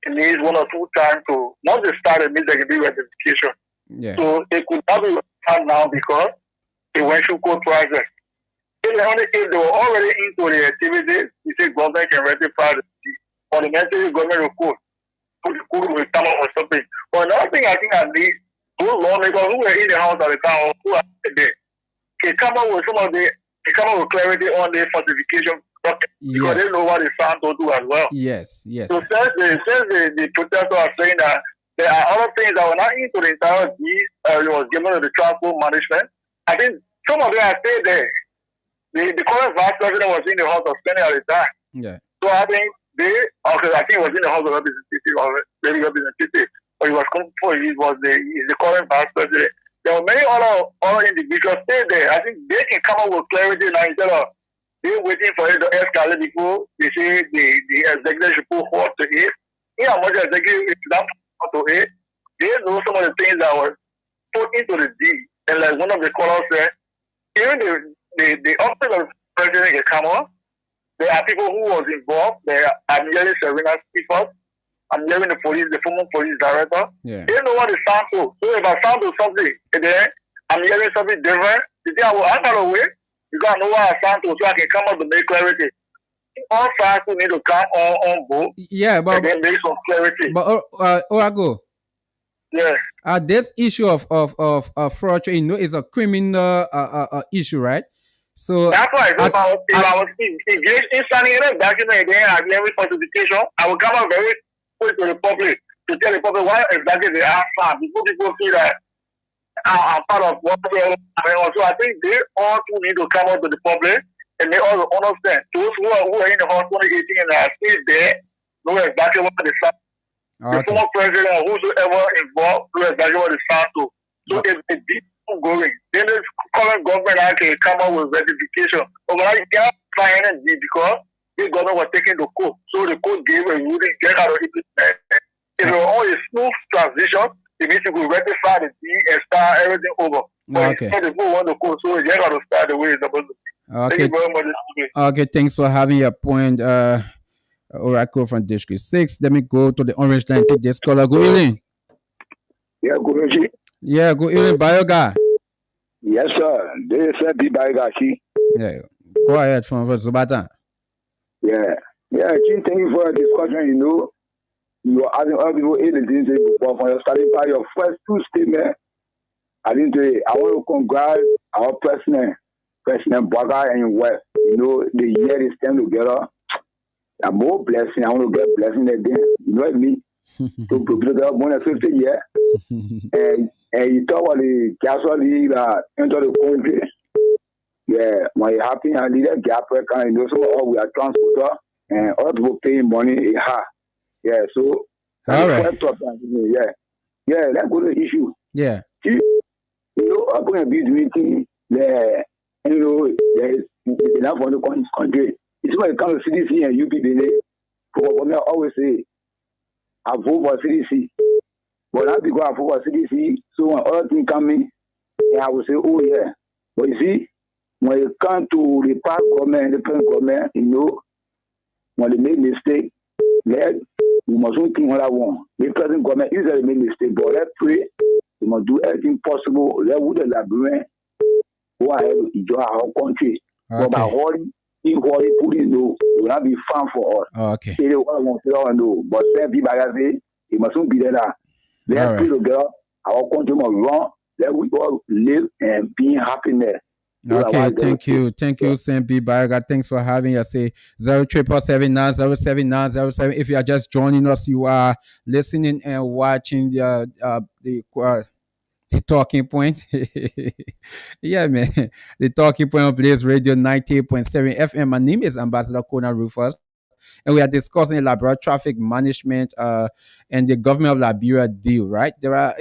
it needs 1 or 2 times to once they start, it means there can be ratification. Yeah. So it could not be ratified now because it went through court process. If they were already into the activities, we say government can ratify the deal. Parliamentary government will court. The court will come up with something. But another thing I think I need, those lawmakers who were in the house at the time, who are there, they come up with clarity on the fortification because they know what the Santo do as well. Yes, yes. So since the protesters are saying that there are other things that were not into the entire deed was given to the transport management, I think some of them are still there. The current vice president was in the House of Senate at the time. Yeah. So I think I think he was in the House of Representatives or maybe Representative, but he was he's the current vice president. There were many other individuals still there. I think they can come up with clarity now instead of they waiting for it to escalate before they say the executive should put forth to it. Yeah, much executive is not put to it. They know some of the things that were put into the deed. And like one of the callers said, even the office of the president can come up. There are people who was involved. I'm hearing Serena Stephens. I'm hearing the former police director. Yeah. They know what the sound to. So if I sound to something, and then I'm hearing something different, you think I will answer away because I know what I sound to, so I can come up to make clarity. All sides need to come on board. Yeah, but and then make some clarity. But Orago. Yeah. This issue of fraud, is a criminal issue, right? So that's why if I was engaged in signing a document, then I have every falsification, I will come out very quick to the public to tell the public why exactly they are found. Before people see that I'm part of what they are. So I think they all need to come out to the public and they all understand. Those who are in the house 2018 and are still there know exactly what they found. The former president or whosoever involved know exactly what they found to. So if the going, then the current government can come up with rectification. But when I can't find energy because the government was taking the court. So the court gave a ruling, get out of it. If it was all a smooth transition, it means you could rectify the deal and start everything over. But instead they go on the court, so they got to start the way it's supposed to be. Okay. Thank you very much. Okay, thanks for having your point, Oracle from District 6. Let me go to the orange line, take this caller. Good evening. Yeah, good evening. Yeah, good evening, Bioga. Yes, sir. This is Bioga. Yeah, go ahead from Zubata. Yeah, Chief, thank you for the discussion. You are asking other people anything before from your starting by your first two statements. I want to congratulate our President Baga and West. The year is came together. I'm more blessing. I want to get blessing again. You know what I mean? To prepare more than 50 years. And you talk about the casualty that enter the country. Yeah, when it happens, I need a gap. So we are transporter and other people paying money. Yeah, so all right. Let's go to the issue. Yeah. I'm going to be meeting there. There is enough for the country. It's when it comes to CDC and UPD. I always say, I vote for CDC. But not because I vote for CDC, so when other things come in, I will say, oh yeah. But you see, when it comes to the past government, the present government, when they make mistake, we mustn't think what I want. The present government usually make mistake, but let's pray. We must do everything possible. Let would the librarian go ahead to enjoy our country. Okay. But by holding, put it will not be fun for us. Okay. Say what I want to know. But some people say, it mustn't be there. Let's pray together. Our country must run. Let we all live and be happiness. Okay, thank you, Sam B. Bioga. Thanks for having us. Say 07779079077. If you are just joining us, you are listening and watching the talking point. Yeah, man. The talking point on Blaze Radio 98.7 FM. My name is Ambassador KONAH RUFUS. And we are discussing elaborate traffic management and the government of Liberia deal, right? There are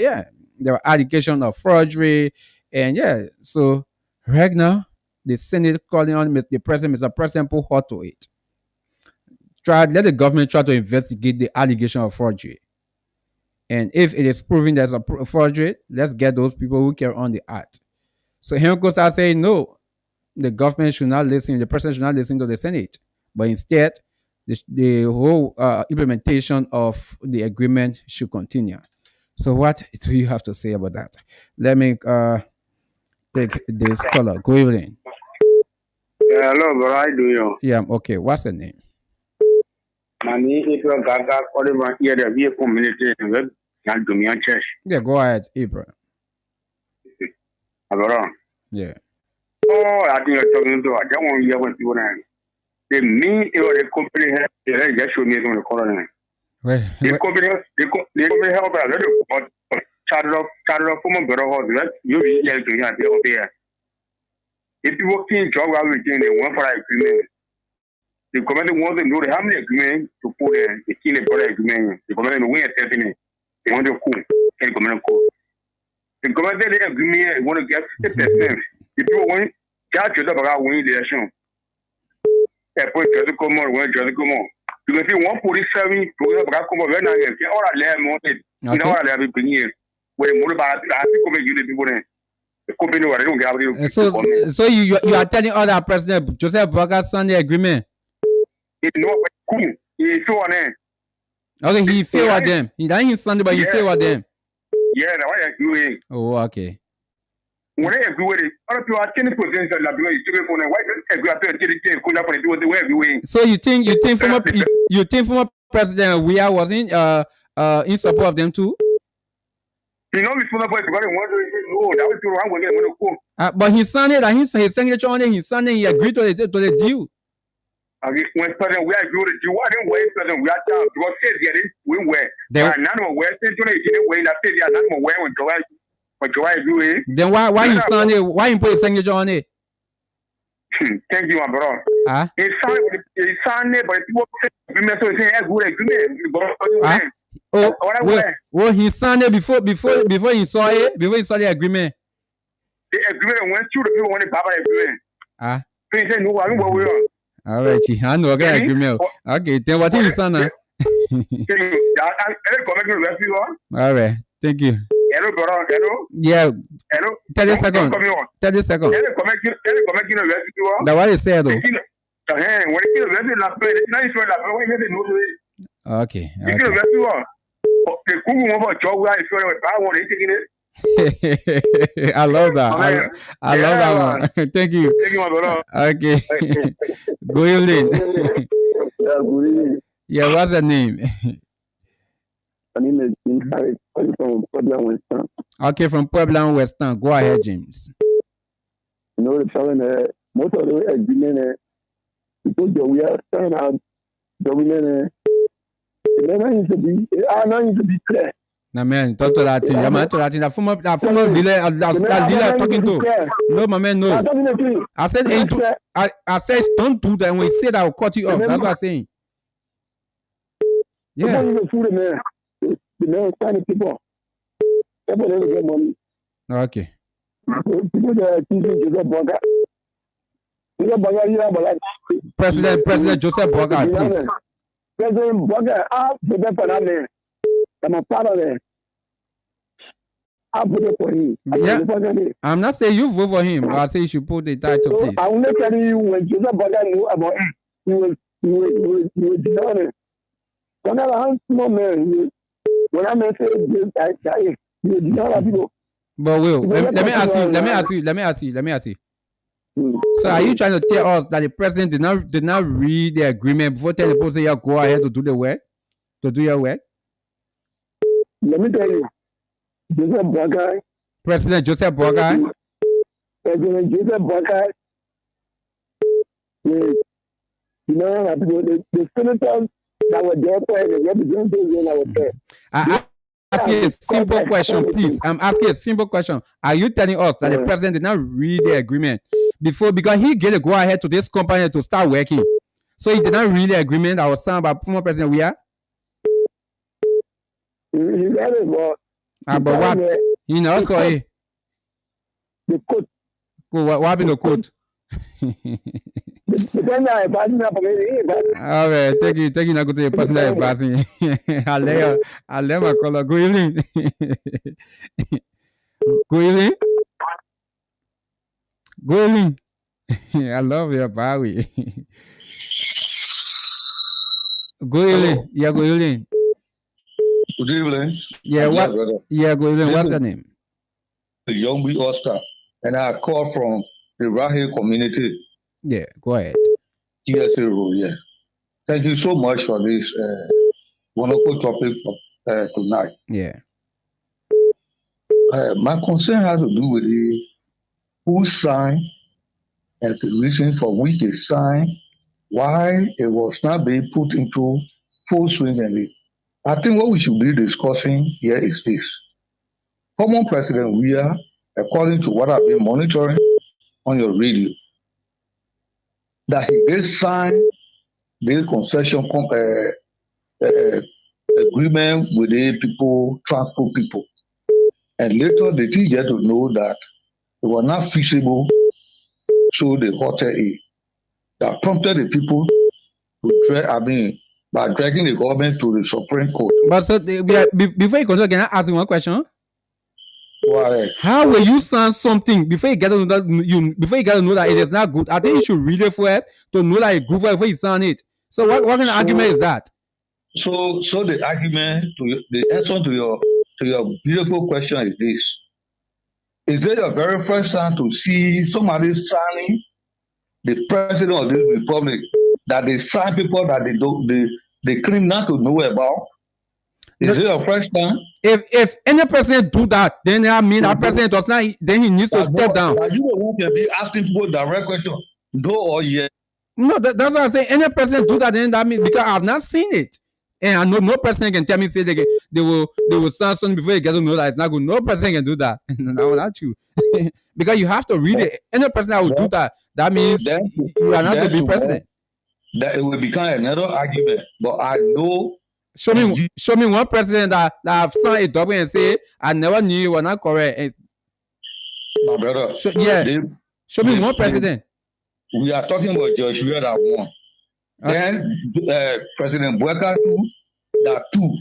allegations of forgery, and so right now the Senate calling on the president, Mr. President, put halt to it. Let the government try to investigate the allegation of forgery, and if it is proven there's a forgery, let's get those people who carry on the act. So here goes I say no, the government should not listen, the president should not listen to the Senate, but instead the whole implementation of the agreement should continue. So what do you have to say about that? Let me take this caller. Good evening. Hello, bro. How do you? Yeah, I'm okay. What's the name? My name is Gaga. Calling here the vehicle community and Domian Church. Yeah, go ahead, Abraham. Hello. Yeah. Oh, I think you're talking to. I don't want to hear what you want. the me or the company has just showed me on the corner. The company help a little but started off from a better horse that you be able to have there. If you work in job, I will gain a 1 for agreement. The commander wants to know how many agreement to put the king a better agreement. The commander win at 30 minutes. They want to cool. And commander cool. The commander agreement want to get 50%. If you want, charge yourself about winning the election. Poi just come on, when just come on. Because if one police serving, to have come over now, all I learn more than you know what I have been here. Where more about I think come you people then. The company where I don't have it. So you are telling other President Joseph Boakai signed the agreement? It's not cool. It's so on end. Okay, he favored them. He didn't Sunday, but he favored them. Yeah, that's what I doing. Oh, okay. When I agree with it, other people are changing potential. Like why don't agree after the So you think former President we are wasn't in support of them too? You know, before the boy got no, that was too wrong when they want to go. But he signed it, and his signature on it. He signed it. He agreed to the deal. When President we agreed to the what way President we are down because said we were. None of where said you way that said none of where when July. Then why you signed it? Why you put a signature on it? Thank you, my brother. He signed it, but people say oh, he signed it before he saw it, before he saw the agreement. The agreement went through the people when the Baba agreement. He said, no, I don't know where we are. All right, I know the agreement. Okay, then what did you sign? All right, thank you. Hello, brother. Hello. Yeah. Hello. 30 seconds. 30 seconds. That's what he said, though. Okay. I love that. I love that one. Thank you. Thank you, my brother. Okay. Good evening. Yeah, what's the name? My name is James Harris, from Puebla, Western. Okay, from Puebla, Western. Go ahead, James. You know, most of the agreement, because we are starting out government, it needs to be clear. No, man, talk to that thing. Yeah, man, to that thing. That former dealer talking to. No, my man, no. I said, I said, don't do that. When you say that, I'll cut you off. That's what I'm saying. Yeah. The man trying people. Everybody get money. Okay. People that are teaching Joseph Boakai. President Joseph Boakai, please. President Boakai, I put up for that man. I'm a part of it. I put it for him. Yeah. I'm not saying you vote for him, but I say you should put the title, please. I'm not telling you when Joseph Boakai knew about it, he was done it. When I small man, when I say this, you deny people. But Will, let me ask you. So are you trying to tell us that the president did not read the agreement before telling the person, yeah, go ahead to do the work, to do your work? Let me tell you, Joseph Boakai. President Joseph Boakai. President Joseph Boakai. The senators that were there, the representatives that were there. I ask you a simple question, please. I'm asking a simple question. Are you telling us that the president did not read the agreement before, because he gave a go ahead to this company to start working? So he did not read the agreement that was signed by former president we are? He read it, but what? He never saw it. The quote. What happened to the quote? All right, thank you. Now go to the personal advising. I'll let my caller. Good evening. Good evening. Good evening. I love your Bowie. Good evening. Yeah, good evening. Good evening. Yeah, what? Yeah, good evening. What's your name? Young B. Oscar, and I call from the Rahi community. Yeah, go ahead. TSA rule, yeah. Thank you so much for this wonderful topic tonight. Yeah. My concern has to do with who signed and the reason for which they signed why it was not being put into full swing. And I think what we should be discussing here is this. Former President Weah, according to what I've been monitoring on your radio, that he did sign the concession agreement with the people, transport people. And later they did get to know that it was not feasible, so they halted it. That prompted the people to by dragging the government to the Supreme Court. But so before you continue, can I ask you one question? Why? How will you sign something before you get to know that it is not good? I think you should read it first to know that it's good before you sign it. So what kind of argument is that? So the argument the answer to your beautiful question is this. Is it your very first time to see somebody signing the president of this republic that they sign people that they claim not to know about? Is it your first time? If any president do that, then I mean that president does not. Then he needs to step down. But you won't be asking people direct question, no or yes. No, that's what I'm saying. Any president do that, then that means because I've not seen it, and I know no president can tell me say they will sign something before you get to know that it's not good. No president can do that. No, not you. Because you have to read it. Any president that will do that, that means you are not to be president. That it will become another argument. But I know. Show me one president that have signed a document and say I never knew you were not correct. My brother. Show me one president. We are talking about George Weah that won. Then President Bueka too, that two.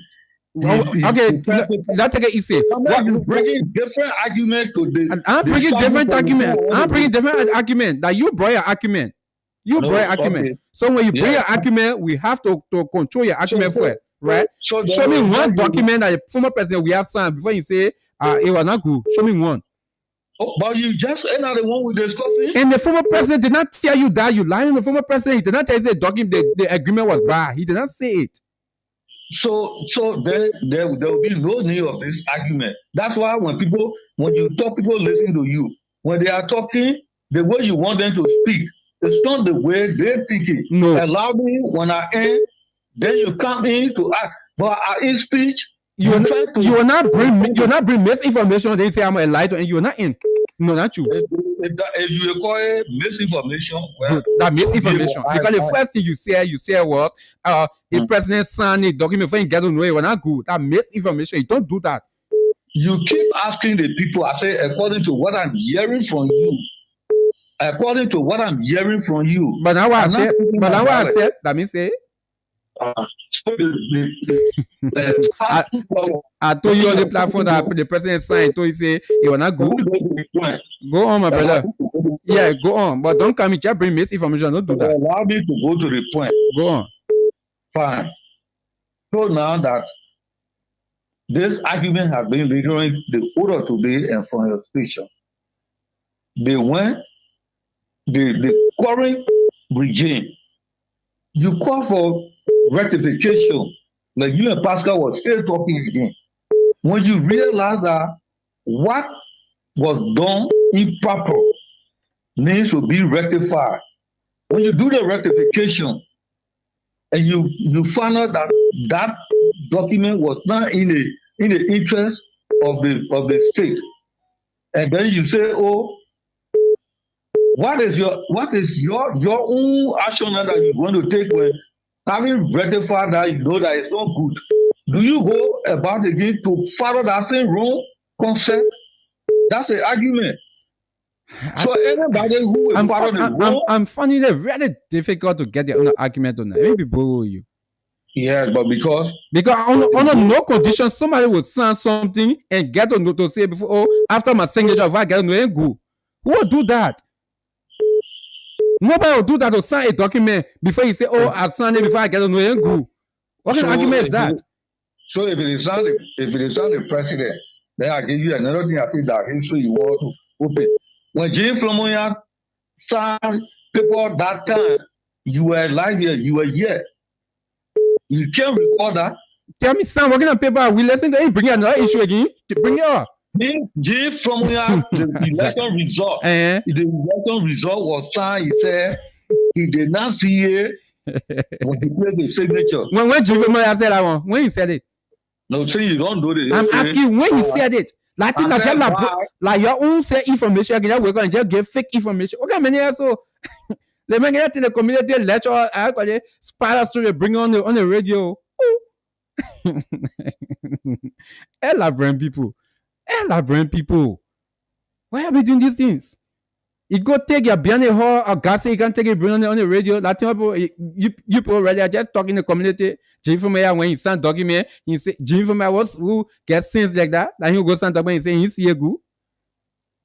Okay, let's take it easy. You bringing different argument to this. I'm bringing different argument. I'm bringing different argument. That you brought your argument. You brought your argument. Okay. So when you bring your argument, we have to control your argument first, right? Show me one document that the former president we have signed before you say it was not good. Show me one. Oh, but you just another one we discussing. And the former president did not tell you that you lying. The former president he did not tell you the document the agreement was bad. He did not say it. So there will be no need of this argument. That's why when you talk, people listen to you. When they are talking, the way you want them to speak, it's not the way they're thinking. No. Allow me when I end, then you come in to act. But in speech, you will not bring misinformation. They say I'm a liar, and you are not in. No, not you. If you call it misinformation, well, that misinformation. Because the first thing you said was the president signed a document before you get to know it was not good. That misinformation. You don't do that. You keep asking the people. I say according to what I'm hearing from you. According to what I'm hearing from you. But now what I said. That means say. I told you on the platform that the president signed. Told you say it was not good. Go on, my brother. Yeah, go on. But don't come and just bring misinformation. Don't do that. Allow me to go to the point. Go on. Fine. So now that this argument has been lingering the order today and from your station, they went the current regime. You call for rectification, like you and Pascal was still talking again. When you realize that what was done improper needs to be rectified, when you do the rectification and you find out that document was not in the interest of the state, and then you say, oh, what is your own action that you're going to take when having rectified that you know that it's not good? Do you go about again to follow that same wrong concept? That's the argument. So anybody who will follow the wrong, I'm finding it really difficult to get the argument on that. Maybe borrow you. Yes, but because under no condition somebody will sign something and get to say before after my signature if I get no ain't good. Who will do that? Nobody will do that to sign a document before you say, oh, I signed it before I get to know it good. What kind of argument is that? So if it is not the president, then I give you another thing. I think that history you want to open. When James Flomoyan signed paper that time, you were live here, you were here. You can't record that. Tell me, son, working on paper, we listen to it, bring another issue again. Bring it up. James Flomoyan, the election result. The election result was signed, he said, He did not see it when he placed the signature. When Jimmy Moya said that one, when he said it. No, see, you don't do this. I'm asking when he said it. Like, like your own say information, you can work on just give fake information. Okay, many years so they make that in the community lecture. I call it spider story bring on the radio. Elaborate people. Why are we doing these things? You go take your behind the hall or gas, you can take it, bring on the radio. Latin people, you people already are just talking in the community. Jim Fumaya, when he sent document, he say Jim Fumaya was who gets things like that. Then he go send document, he say he's here good.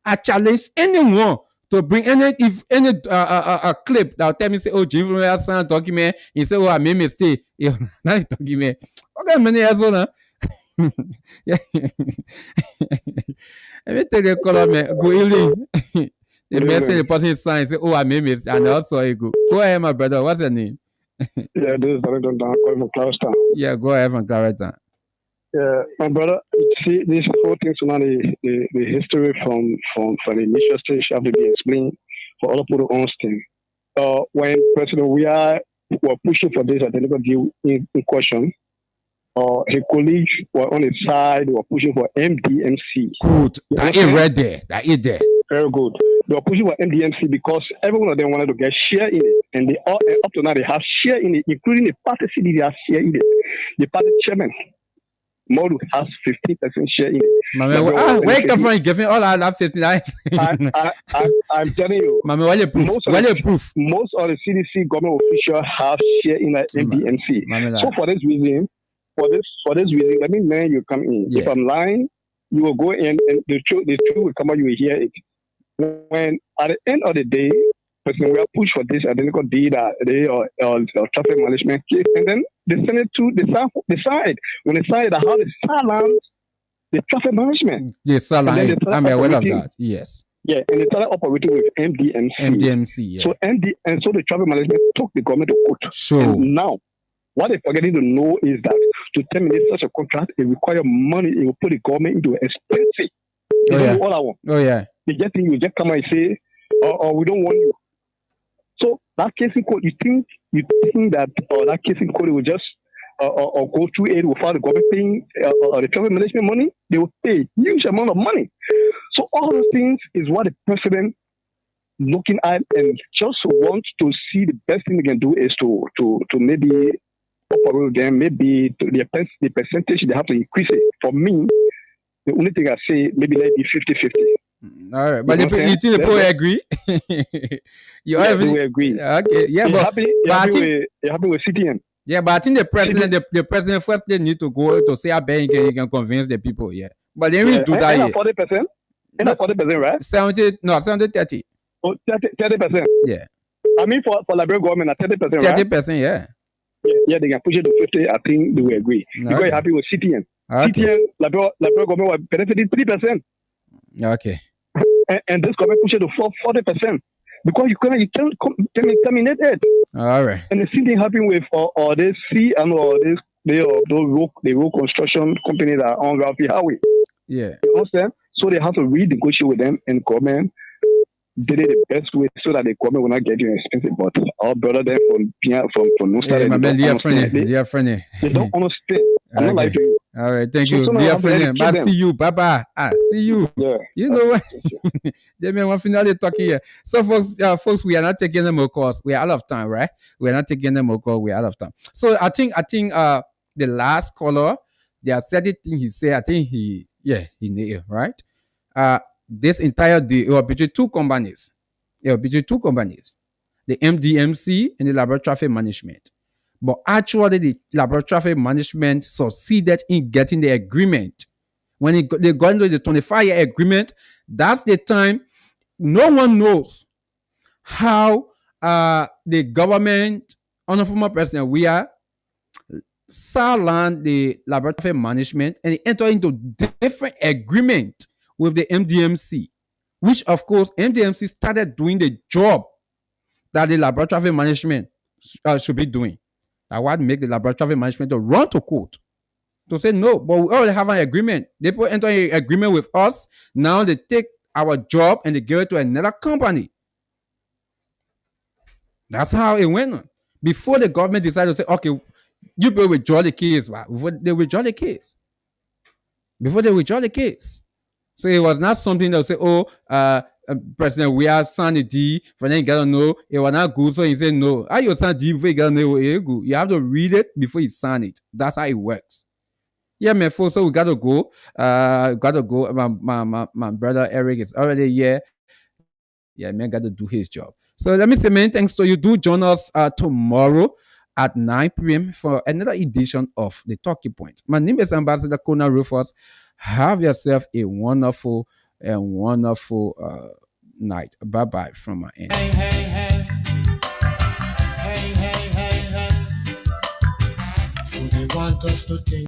I challenge anyone to bring any clip that will tell me say, oh, Jim Fumaya sent document. He say, oh, I made mistake. Yeah, now he document. Okay, many years old now. Yeah. Let me take the color, man. Go evening. The message the person sign say, oh, I made it, and also I go. Go ahead, my brother. What's your name? Yeah, this is Darren Down calling from Clarkstown. Yeah, go ahead from Clarkstown. Yeah, my brother, see, this whole thing tonight, the history from the initial stage have to be explained for other people to understand. When President were pushing for this identical deal in question, his colleagues were on his side, were pushing for MDMC. Good. That is right there. That is there. Very good. They were pushing for MDMC because every one of them wanted to get share in it. And they all, up to now, they have share in it, including the party CD, they have share in it. The party chairman, Modu, has 15% share in it. Where you come from? Giving all that 59. I'm telling you. Mama, what you proof? Most of the CDC government officials have share in the MDMC. So for this reason, let me know you come in. Yeah. If I'm lying, you will go in and the truth will come out, you will hear it. When at the end of the day, person will push for this identical deed or traffic management case, and then they send it to decide. When they decide how they silence the traffic management. Yes, I'm aware of that. Yes. Yeah, and they started operating with MDMC. Yeah. So so the traffic management took the government to court. Sure. And now, what they're forgetting to know is that to terminate such a contract, it requires money. It will put the government into expensive. All I want. Oh yeah. They just think you just come and say, "Oh, we don't want you." So that case in court, you think that that case in court will just or go through it without the government paying the traffic management money? They will pay huge amount of money. So all those things is what the president looking at and just wants to see the best thing they can do is to maybe operate them, maybe the percentage they have to increase it. For me, the only thing I say, maybe let it be 50-50. All right, but you think the people agree? We agree. Okay, yeah, you're happy with CTN. Yeah, but I think the president first they need to go to say, I bet you can convince the people. Yeah, but they will do that. And 40%, and 40%, right? 70-30. Oh, 30%. Yeah. I mean, for Liberia government, 30%, right? 30%, yeah. Yeah, they can push it to 50. I think they will agree. Okay. Because you're happy with CTN. Okay. CTN, Liberia government will benefit 3%. Okay. And this government push it to 40%. Because you can't terminate it. All right. And the same thing happened with this the road construction company that are on Ralphie Highway. Yeah. You understand? So they have to renegotiate with them, and government did it the best way so that the government will not get you expensive. But our brother there from no side, they don't understand. I'm not lying to you. All right, thank you. Dear friend, I see you. Bye-bye. See you. Yeah. You know what? They may want finally talking here. So folks, we are not taking them more calls. We are out of time, right? We are not taking them more calls. We are out of time. So I think the last caller, there are certain things he said. I think he nailed, right? This entire deal was between two companies. The MDMC and the Laboratory Traffic Management. But actually, the Laboratory Traffic Management succeeded in getting the agreement. When they got into the 25-year agreement, that's the time no one knows how the government, under former President Weah, sidelined the Laboratory Traffic Management and entered into different agreement with the MDMC, which of course MDMC started doing the job that the Laboratory Traffic Management should be doing. That would make the Laboratory Traffic Management to run to court to say no, but we already have an agreement. They put enter an agreement with us. Now they take our job and they give it to another company. That's how it went on. Before the government decided to say, okay, you people withdraw the case, right? Before they withdraw the case. Before they withdraw the case. So it was not something that would say, oh, President, we are signing a D, for then you gotta know it was not good. So he said no. How you sign D before you gotta know it good? You have to read it before you sign it. That's how it works. Yeah, man, folks. So we gotta go. Gotta go. My brother Eric is already here. Yeah, man, got to do his job. So let me say many thanks to you. Do join us tomorrow at 9 p.m. for another edition of the Talking Point. My name is Ambassador KONAH RUFUS. Have yourself a wonderful and wonderful night. Bye bye from my end. So they want us to think.